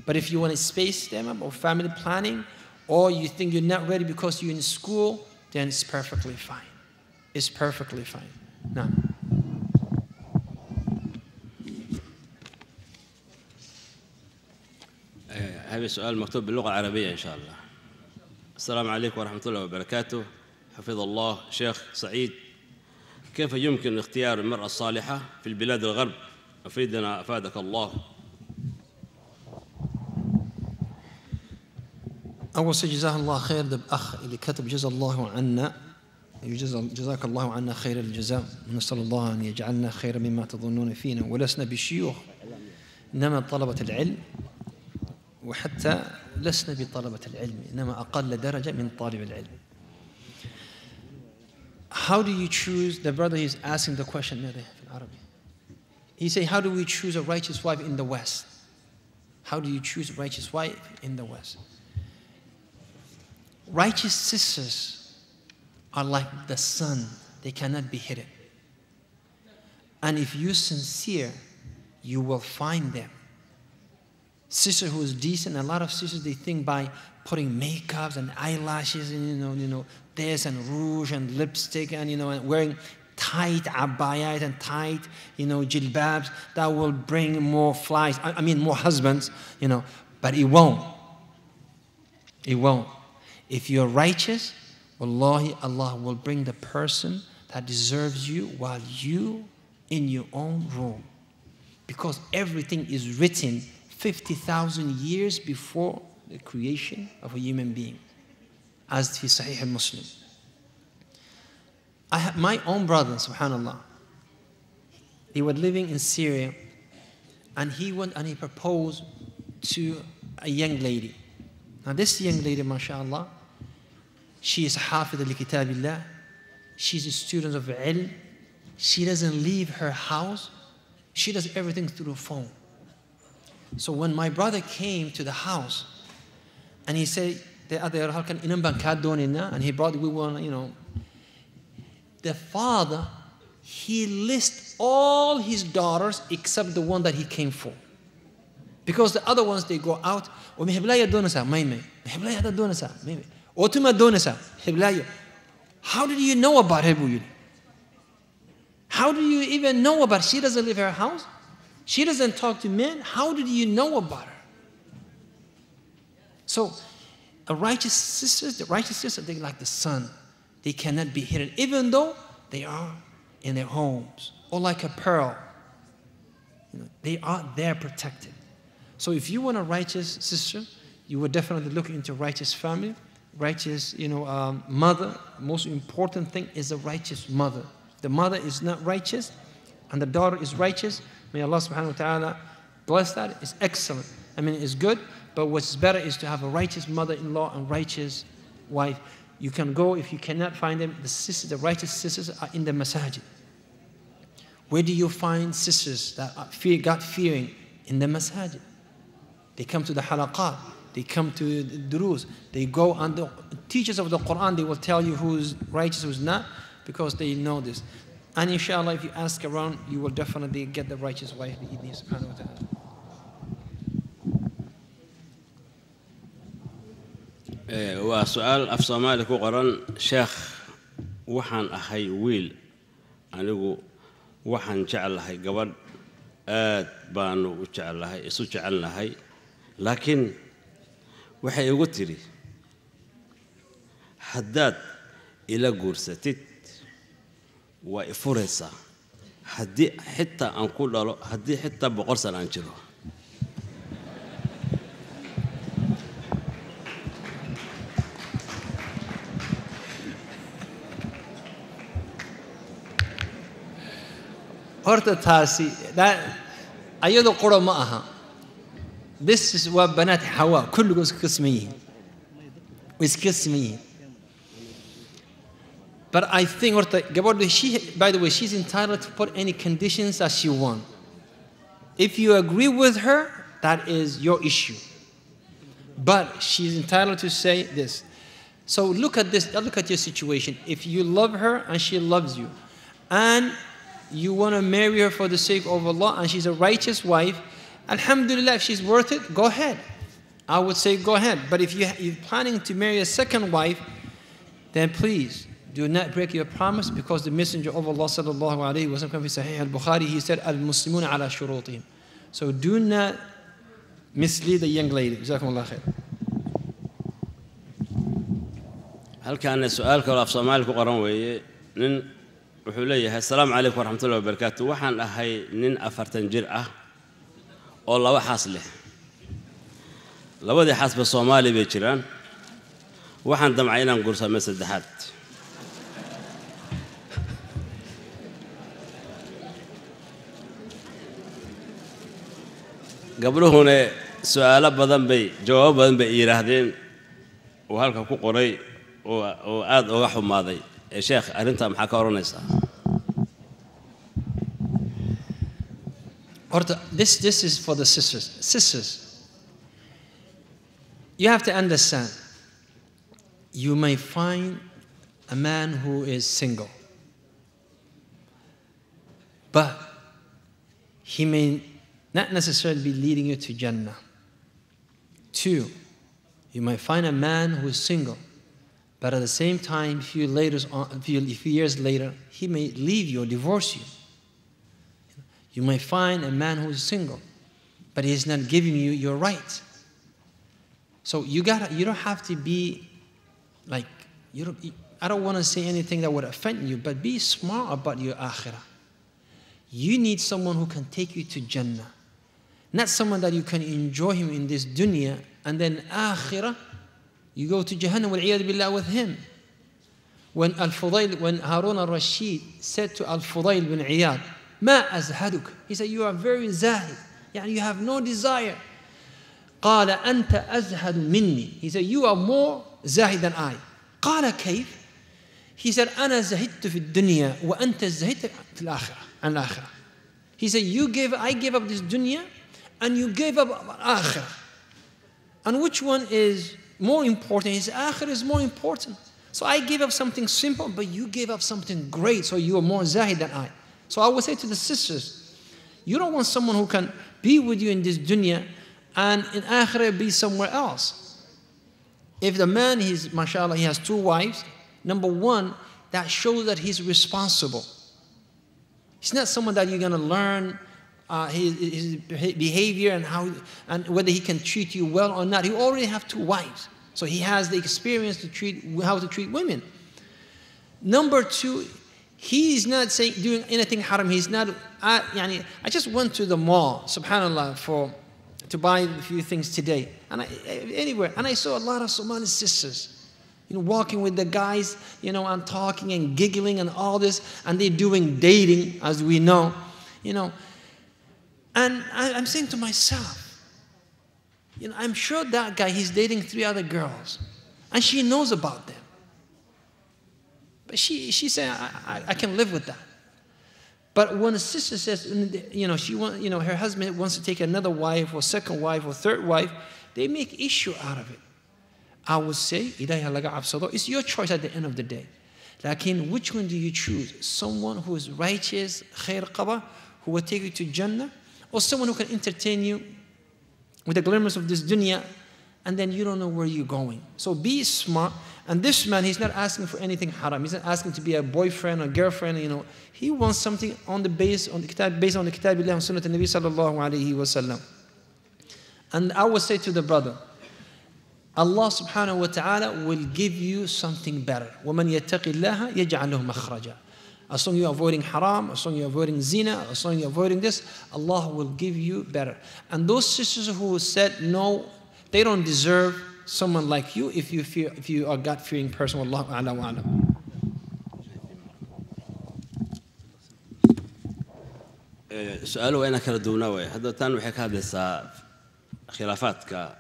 But if you want to space them up or family planning, or you think you're not ready because you're in school, then it's perfectly fine. It's perfectly fine. Now. هذا سؤال مكتوب باللغة العربية إن شاء الله. السلام عليكم ورحمة الله وبركاته. حفظ الله شيخ سعيد. كيف يمكن اختيار المرأة الصالحة في البلاد الغرب؟ أفيدنا أفادك الله. أول شيء جزاه الله خير الأخ اللي كتب جزا الله عنا جزاك الله عنا خير الجزاء. نسأل الله أن يجعلنا خيرا مما تظنون فينا ولسنا بشيوخ إنما طلبة العلم وحتى لسنا بطلبة العلم إنما أقل درجة من طالب العلم. How do you choose? The brother is asking the question in Arabic. He said, how do we choose a righteous wife in the West? How do you choose a righteous wife in the West? Righteous sisters are like the sun. They cannot be hidden. And if you're sincere, you will find them. Sister who is decent, a lot of sisters, they think by putting makeups and eyelashes and, this and rouge and lipstick and, and wearing tight abayat and tight, jilbabs, that will bring more flies, more husbands, but it won't. It won't. If you're righteous, wallahi, Allah will bring the person that deserves you while you in your own room. Because everything is written 50,000 years before the creation of a human being, as fi Sahih al-Muslim. I have my own brother, subhanallah. He was living in Syria, and he went and he proposed to a young lady. Now this young lady, mashallah, she is hafidh li kitabillah. She's a student of ilm. She doesn't leave her house. She does everything through the phone. So when my brother came to the house, and he said, and he brought, the father, he lists all his daughters except the one that he came for. Because the other ones, they go out, how did you know about her? How do you even know about her? She doesn't leave her house. She doesn't talk to men. How did you know about her? So, the righteous sisters, they're like the sun. They cannot be hidden. Even though they are in their homes, or like a pearl. They are there protected. So if you want a righteous sister, you would definitely look into righteous family, righteous, mother. Most important thing is a righteous mother. The mother is not righteous, and the daughter is righteous. May Allah subhanahu wa ta'ala bless that. It's excellent. It's good, but what's better is to have a righteous mother-in-law and righteous wife. You can go, if you cannot find them, the righteous sisters are in the masajid. Where do you find sisters that are God-fearing? In the masajid. They come to the halaqat. They come to the durus. They go, and the teachers of the Quran, they will tell you who's righteous, who's not, because they know this. And inshallah, if you ask around, you will definitely get the righteous wife, bi-idhnihi subhanahu wa ta'ala. waa su-aal af soomaali ku qoran sheekh waxaan ahay wiil anigu waxaan jeclahay gabadh aad baanu u jeclahay isu jecelnahay laakiin waxay igu tiri haddaad ila guursatid waa ifuraysaa haddii xitaa aan ku dhalo haddii xitaa 100 sano aan jiro horta taasi ayado qoro ma aha. This is waa banaat Hawa kulligood iska sameeyeen iska sameeyeen. But I think horta gabadhu by the way, she's entitled to put any conditions that she wants. If you agree with her, that is your issue. But she's entitled to say this. So look at this, look at your situation. If you love her and she loves you, and you want to marry her for the sake of Allah, and she's a righteous wife, alhamdulillah, if she's worth it, go ahead. I would say go ahead. But if you're planning to marry a second wife, then please do not break your promise, because the Messenger of Allah sallallahu alayhi wa sallam, Sahih al-Bukhari, he said, al-Muslimuna ala shurutihim. So do not mislead the young lady. Jazakumullah khair. halkaan su'aalka af Soomaali ku qoran weeye nin wuxuu leeyahay assalaamu calaykum waraxmatullaahi wabarakaatuh waxaan ahay nin 40 jir ah oo laba xaas leh labadii xaasba Soomaali bay jiraan waxaan damcay inaan guursamo saddexaad gabdhuhuna su'aalo badan bay jawaab badan bay yiraahdeen oo halka ku qoray oo aad uga xumaaday ee sheekh arinta maxaa ka oranaysaa This is for the sisters. Sisters, you have to understand, you may find a man who is single, but he may not necessarily be leading you to Jannah. 2, you might find a man who is single, but at the same time, a few years later, he may leave you or divorce you. You might find a man who is single, but he is not giving you your right. So you don't have to be like, I don't want to say anything that would offend you, but be smart about your akhirah. You need someone who can take you to Jannah, not someone that you can enjoy him in this dunya, and then akhirah, you go to Jahannam wal-'iyadhu billah with him. When Harun al-Rashid said to Al-Fudayl bin Iyad, ما أزهدك, he said, you are very zahid, you have no desire. قال أنت أزهد مني, he said, you are more zahid than I. قال كيف, he said, أنا زهدت في الدنيا وأنت زهدت في الآخرة. He said, I gave up this dunya and you gave up akhirah. And which one is more important? His akhirah is more important. So I gave up something simple, but you gave up something great, so you are more zahid than I. So I would say to the sisters, you don't want someone who can be with you in this dunya and in akhirah be somewhere else. If the man, mashallah, he has 2 wives, number 1, that shows that he's responsible. He's not someone that you're going to learn his behavior and whether he can treat you well or not. He already have 2 wives. So he has the experience how to treat women. Number 2, He is not saying doing anything haram. He's not. I just went to the mall, subhanallah, to buy a few things today, and anywhere, and I saw a lot of Somali sisters, walking with the guys, and talking and giggling and all this, and they're doing dating, as we know, and I'm saying to myself, I'm sure that guy, he's dating 3 other girls, and she knows about them. But she said, I can live with that. But when a sister says, her husband wants to take another wife or second wife or third wife, they make issue out of it. I would say, it's your choice at the end of the day. Lakin, which one do you choose? Someone who is righteous, khair qaba, who will take you to Jannah, or someone who can entertain you with the glimmers of this dunya, and then you don't know where you're going. So be smart. And this man, he's not asking for anything haram. He's not asking to be a boyfriend or girlfriend. He wants something based on the kitab Allah and Sunnah Nabi sallallahu alayhi wa sallam. And I would say to the brother, Allah subhanahu wa ta'ala will give you something better. وَمَنْ يَتَّقِ اللَّهَ يَجْعَلْ لَهُ مَخْرَجًا. As long as you're avoiding haram, as long as you're avoiding zina, as long as you're avoiding this, Allah will give you better. And those sisters who said no, they don't deserve someone like you if you are God-fearing person. Wallahu a'lam wa a'lam. سؤاله وين كلا دونوي هذا تان وحكي هذا سا خلافاتك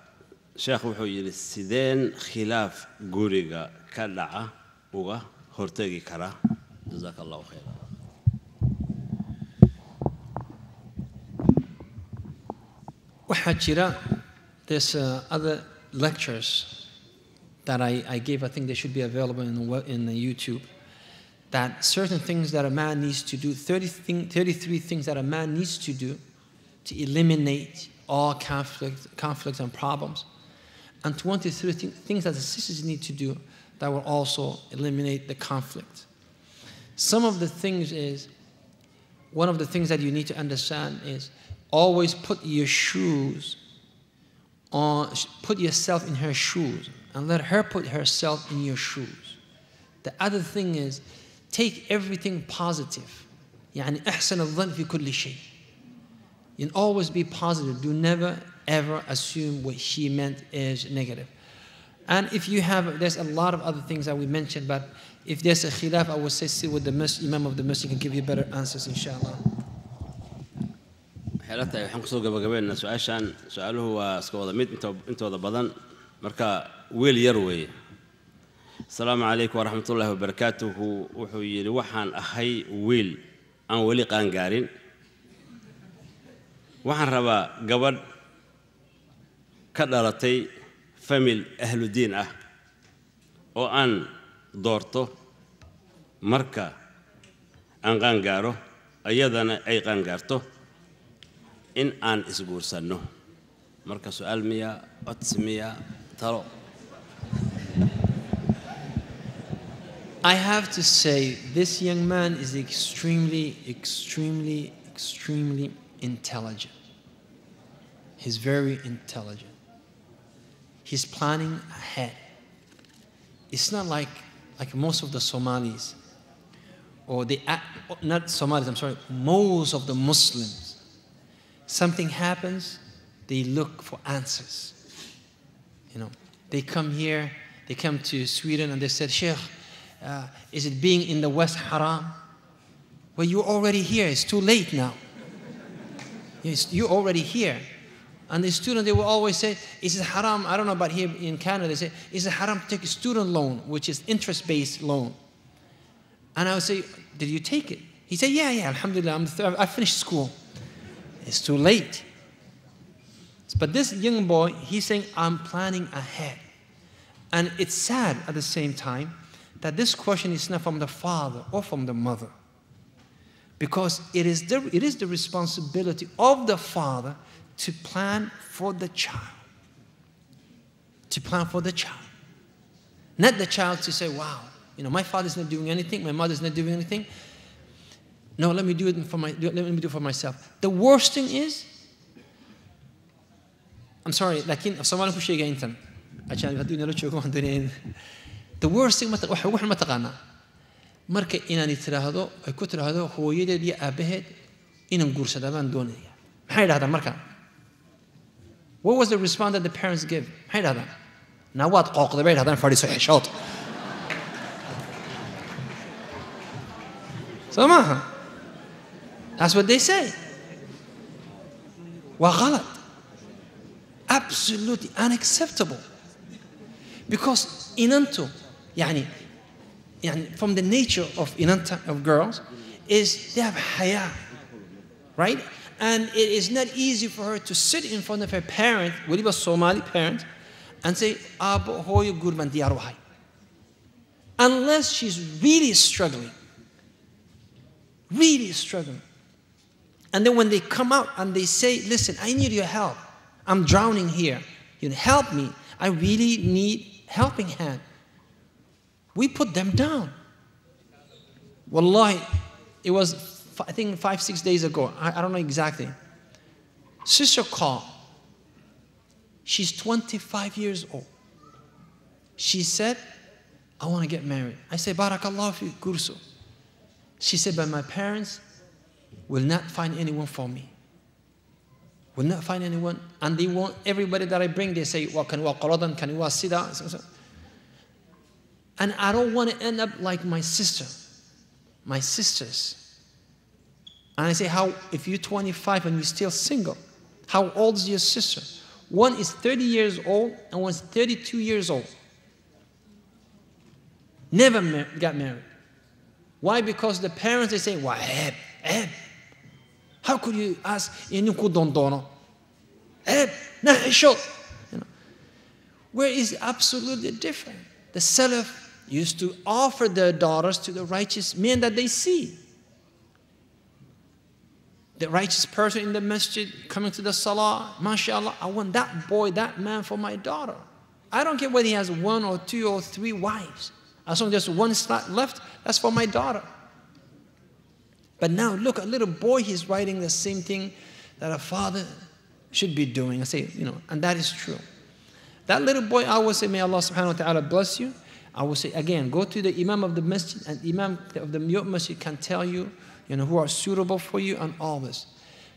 شيخ وحوي السيدين خلاف جوريجا كلا وغا هرتجي كرا جزاك الله خير. وحجرا there's other lectures that I gave. I think they should be available in the YouTube. That certain things that a man needs to do, 33 things that a man needs to do to eliminate all conflicts and problems, and 23 things that the sisters need to do that will also eliminate the conflict. Some of the things is, one of the things that you need to understand is always put your shoes on, put yourself in her shoes and let her put herself in your shoes. The other thing is, take everything positive. يعني أحسن الظن في كل شيء. You always be positive. Do never ever assume what she meant is negative. And if you have, there's a lot of other things that we mentioned, but if there's a khilaf, I would say sit with the imam of the masjid and give you better answers, inshallah. حالته waxaan kusoo gabagabeynaa su'aaluhu waa iska wada mid intooda badan marka weel yar weeye. Assalaamu calaykum waraxmatullaahi wabarakaatuhu. wuxuu yidhi waxaan ahay wiil aan weli qaangaarin. waxaan rabaa gabadh ka dhalatay famil ahlu diin ah oo aan doorto marka aan qaangaaro ayadana ay qaangaarto in aan isguursanno. marka su'aal miya codsi miya talo. I have to say, this young man is extremely intelligent. He's very intelligent. He's planning ahead. It's not like most of the Somalis, or not Somalis, I'm sorry, most of the Muslims. Something happens, they look for answers. They come here, they come to Sweden and they said, Sheikh, is it being in the West haram? Well, you're already here. It's too late now. You're already here. And the student, they will always say, is it haram? I don't know about here in Canada. They say, is it haram to take a student loan, which is interest-based loan? And I would say, did you take it? He said, yeah, alhamdulillah, I finished school. It's too late. But this young boy, he's saying, I'm planning ahead. And it's sad at the same time that this question is not from the father or from the mother. Because it is the responsibility of the father to plan for the child. To plan for the child. Not the child to say, wow, my father's not doing anything, my mother's not doing anything. No, let me do it for myself. The worst thing is, I'm sorry, لكن Somali ku sheegay intan. The worst thing, marka inaan tiraahdo ay ku tiraahdo hooyadeed iyo aabaheed inaan guursada baan doonaya maxay yiraahdaan marka what was the response that the parents gave maxay yiraahdaan nawaad qooqday bay yiraahdaan fadhiiso xishood سماها that's what they say وغلط absolutely unacceptable because inanto يعني from the nature of inanta of girls is they have haya right and it is not easy for her to sit in front of her parent waliba Somali parent and say abo hoyo gurban diyar wahay unless she's really struggling and then when they come out and they say listen I need your help I'm drowning here help me I really need helping hand we put them down wallahi it was I think 5-6 days ago I don't know exactly sister called she's 25 years old she said I want to get married I said barakallahu fi kursu she said, but my parents will not find anyone for me. Will not find anyone. And they want everybody that I bring, they say, well, can you qaradan, can you sida? And I don't want to end up like my sisters. And I say, how, if you're 25 and you're still single, how old is your sister? One is 30 years old and one's 32 years old. Never got married. Why? Because the parents, they say, why, Eb, how could you ask, where is absolutely different. The Salaf used to offer their daughters to the righteous men that they see. The righteous person in the masjid coming to the salah, mashallah, I want that boy, that man for my daughter. I don't care whether he has 1 or 2 or 3 wives. As long as there's one slot left, that's for my daughter. But now look, a little boy, he's writing the same thing that a father should be doing. I say, and that is true. That little boy, I will say, may Allah subhanahu wa ta'ala bless you. I will say, again, go to the imam of the masjid, and imam of the masjid can tell you, who are suitable for you and all this.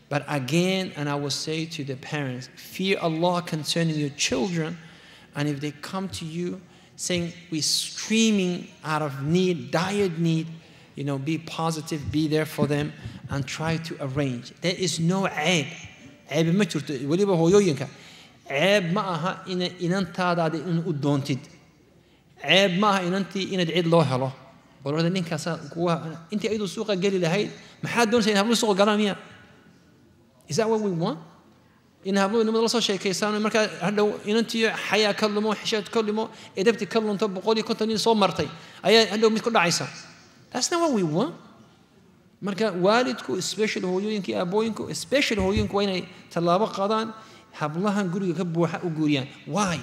But again, and I will say to the parents, fear Allah concerning your children, and if they come to you saying we're screaming out of need, dire need, be positive, be there for them, and try to arrange. There is no aib. Aib ma jirto. Waliba hooyooyinka. Aib ma aha inantaada in u doontid. Aib ma aha inantii inaad cid loo helo. Walada ninkaas kuwa intii aydu suuqa gali lahayd, maxaad doonaysaa in hablo suuqa galaan miya? Is that what we want? in hablo nimada la soo sheekaysan marka hadhow inantii xayaa ka lumo xishaad ka lumo edabti ka lunto 150 soo martay ayaa hadhow mid ku dhacaysa. That's not what we want. marka waalidku especially hooyooyinka aabooyinku especially hooyooyinku waa inay tallaabo qaadaan hablahan guriga ka buuxa u guuriyaan. Why?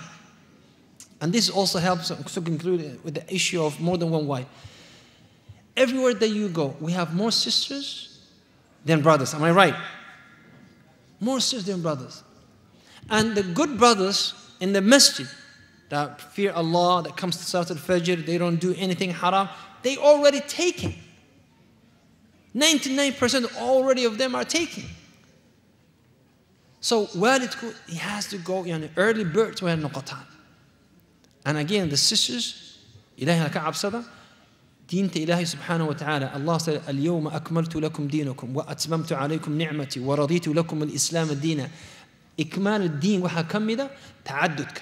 And this also helps to conclude with the issue of more than one wife. Everywhere that you go, we have more sisters than brothers. Am I right? More sisters than brothers. And the good brothers in the masjid that fear Allah, that comes to Salat al-Fajr, they don't do anything haram, they already taken. 99% already of them are taken. So walidku, he has to go in early birds when nuqatan. And again, the sisters, ilahi ka absada, دينت إلهي سبحانه وتعالى الله said اليوم أكملت لكم دينكم وأتممت عليكم نعمتي ورضيت لكم الإسلام دينا. إكمال الدين وحكمده تعددك.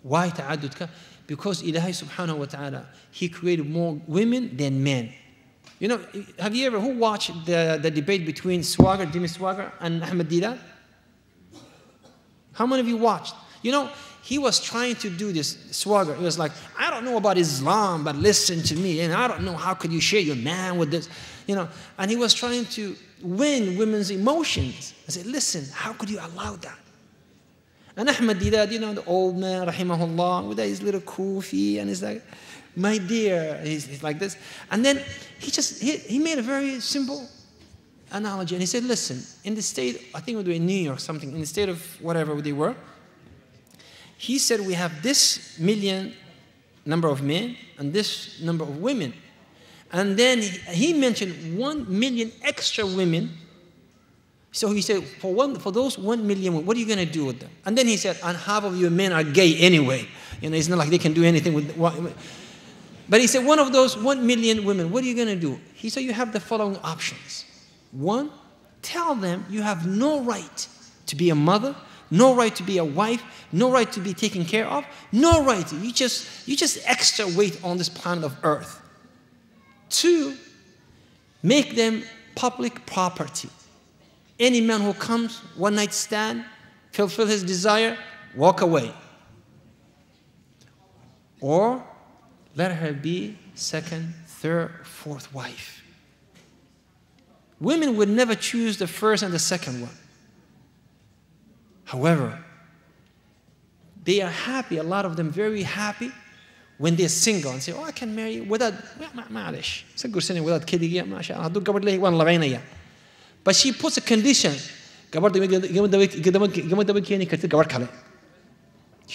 Why تعددك? Because إلهي سبحانه وتعالى he created more women than men. You know, have you ever, who watched the debate between Swagger, Jimmy Swagger and Ahmed Didat? How many of you watched? You know, he was trying to do this, Swagger. He was like, I don't know about Islam, but listen to me. And I don't know, how could you share your man with this? You know, and he was trying to win women's emotions. I said, listen, how could you allow that? And Ahmed Didat, you know, the old man, rahimahullah, with his little kufi, and he's like, my dear, he's like this. And then he made a very simple analogy. And he said, listen, in the state, I think we were in New York, something, in the state of whatever they were, he said we have this million number of men and this number of women. And then he mentioned 1 million extra women. So he said, for those 1 million women, what are you going to do with them? And then he said, and half of you men are gay anyway. You know, it's not like they can do anything with. But he said, one of those 1 million women, what are you going to do? He said, you have the following options. One, tell them you have no right to be a mother, no right to be a wife, no right to be taken care of, no right to, you just extra weight on this planet of earth. Two, make them public property. Any man who comes, one night stand, fulfill his desire, walk away. Or let her be second, third, fourth wife. Women would never choose the first and the second one. However, they are happy, a lot of them very happy, when they're single and say, oh, I can marry without, معلش, without kidding, but she puts a condition. You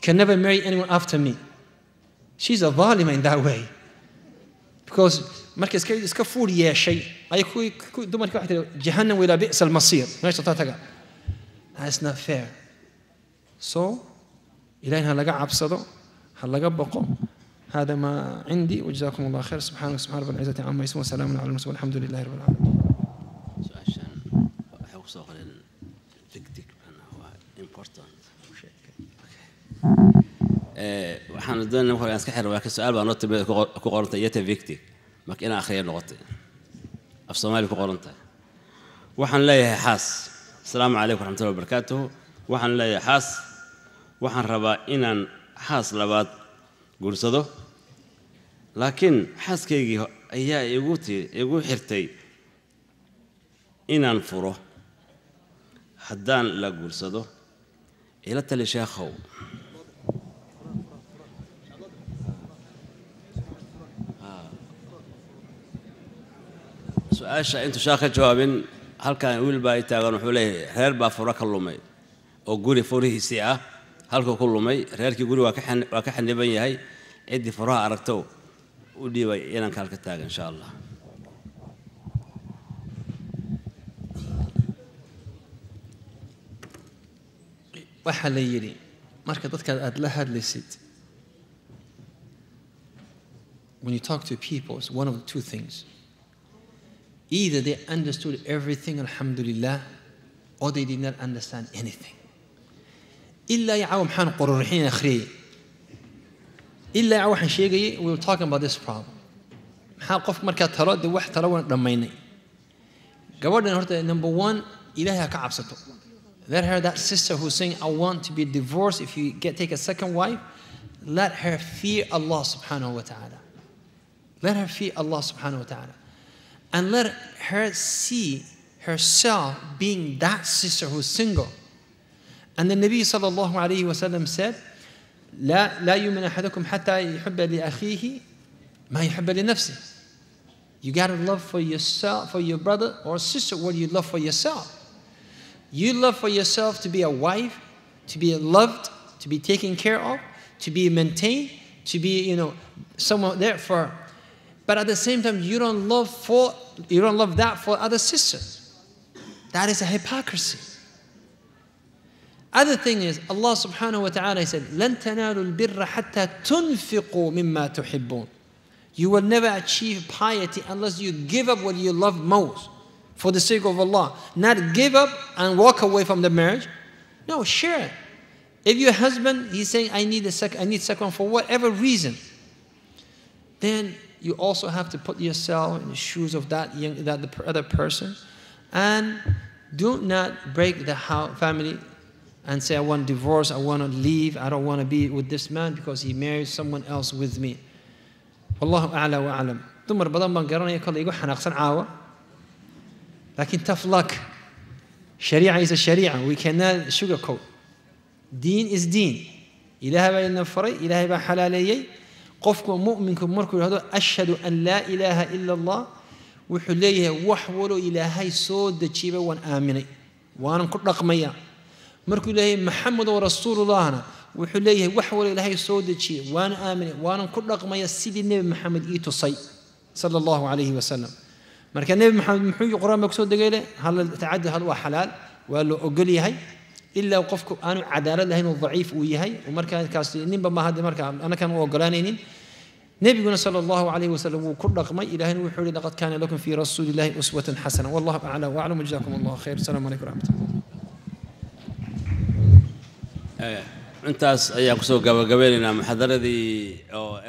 can never marry anyone after me. She's a zalima in that way. Because markas iska fuul yeeshay ay ku dumarka waxay jahannam wala bi'sa al-masir. That's not fair. So, إلهنا لقى عبصده هلقى بقو هذا ما عندي وجزاكم الله خير سبحانه رب العزة عما يسمون سلام على المرسلين والحمد لله رب العالمين. waxaan doonaa waxaan iska xiriir waa ka su'aal baan noqotay ku qorantay yata victim marka ina akhriyo noqotay af Soomaali ku qorantay waxaan leeyahay xaas assalaamu calaykum waraxmatullaahi wabarakaatuh waxaan leeyahay xaas waxaan rabaa inaan xaas labaad guursado laakiin xaaskaygii ayaa igu xirtay inaan furo haddaan la guursado ila tali sheekhow su-aasha intuu sheekh ka jawaabin halkan wiil baa i taagan wuxuu leeyahay reer baa furo ka lumay oo guri furihiisii ah halka ku lumay reerkii guri waa ka xaniban yahay ciddii furaha aragto u dhiibay inaan halka taagan insha allah waxa la yiri marka dadka aad la hadlaysid when you talk to people it's one of the two things. Either they understood everything, alhamdulillah, or they did not understand anything. إلا يعاوم حان قرورحين أخري. إلا يعاوم حان شيء we were talking about this problem. حان قف مركز ترى دي واحد ترى رميني. قبلنا هرت number one إلهها كعبسته. Let her, that sister who's saying I want to be divorced if you take a second wife, let her fear Allah subhanahu wa ta'ala. Let her fear Allah subhanahu wa ta'ala. And let her see herself being that sister who's single. And the Nabi sallallahu alayhi wa sallam said, لا يؤمن أحدكم حتى يحب لأخيه ما يحب لنفسه. You gotta love for yourself, for your brother or sister, what you love for yourself. You love for yourself to be a wife, to be loved, to be taken care of, to be maintained, to be, someone there for. But at the same time, you don't love that for other sisters. That is a hypocrisy. Other thing is, Allah subhanahu wa ta'ala said, لَن تَنَالُوا الْبِرَّ حَتَّى تُنْفِقُوا مِمَّا تُحِبُّونَ. You will never achieve piety unless you give up what you love most for the sake of Allah. Not give up and walk away from the marriage. No, share. If your husband, he's saying, I need second for whatever reason, then you also have to put yourself in the shoes of that other person, and do not break the family and say, I want divorce, I want to leave, I don't want to be with this man because he married someone else with me. Wallahu a'la wa a'lam. Dumar badan baan garanaya kale igu xanaaqsan caawa. Lakin tough luck. Sharia is a sharia. We cannot sugarcoat. Deen is deen. Ilahay baa ina faray, ilahay baa xalaaleeyay. qofku mu'minku markuu yiraahdo ashhadu an la ilaha illa Allah wuxuu leeyahay wax walo ilaahay soo dajibay waan aaminay waan ku dhaqmaya markuu leeyahay maxamed oo rasuulullahna وحليه وحول إلهي سودتشي وأنا آمن وأنا كل رقم يسيد النبي محمد إيتوصي صلى الله عليه وسلم مركان النبي محمد محي قرآن مقصود دقيله هل تعدى هل هو حلال وقال له أقولي هاي إلا وقفكم أنا عدالة لهين الضعيف ويهي ومركان كاستي نبى ما هذا مركان أنا كان وقلانين نبينا صلى الله عليه وسلم وكل رقم إلهي وحول لقد كان لكم في رسول الله أسوة حسنة والله أعلى وأعلم جزاكم الله خير السلام عليكم ورحمة الله intaas ayaan kusoo gabagabaynaynaa muxaadaradii oo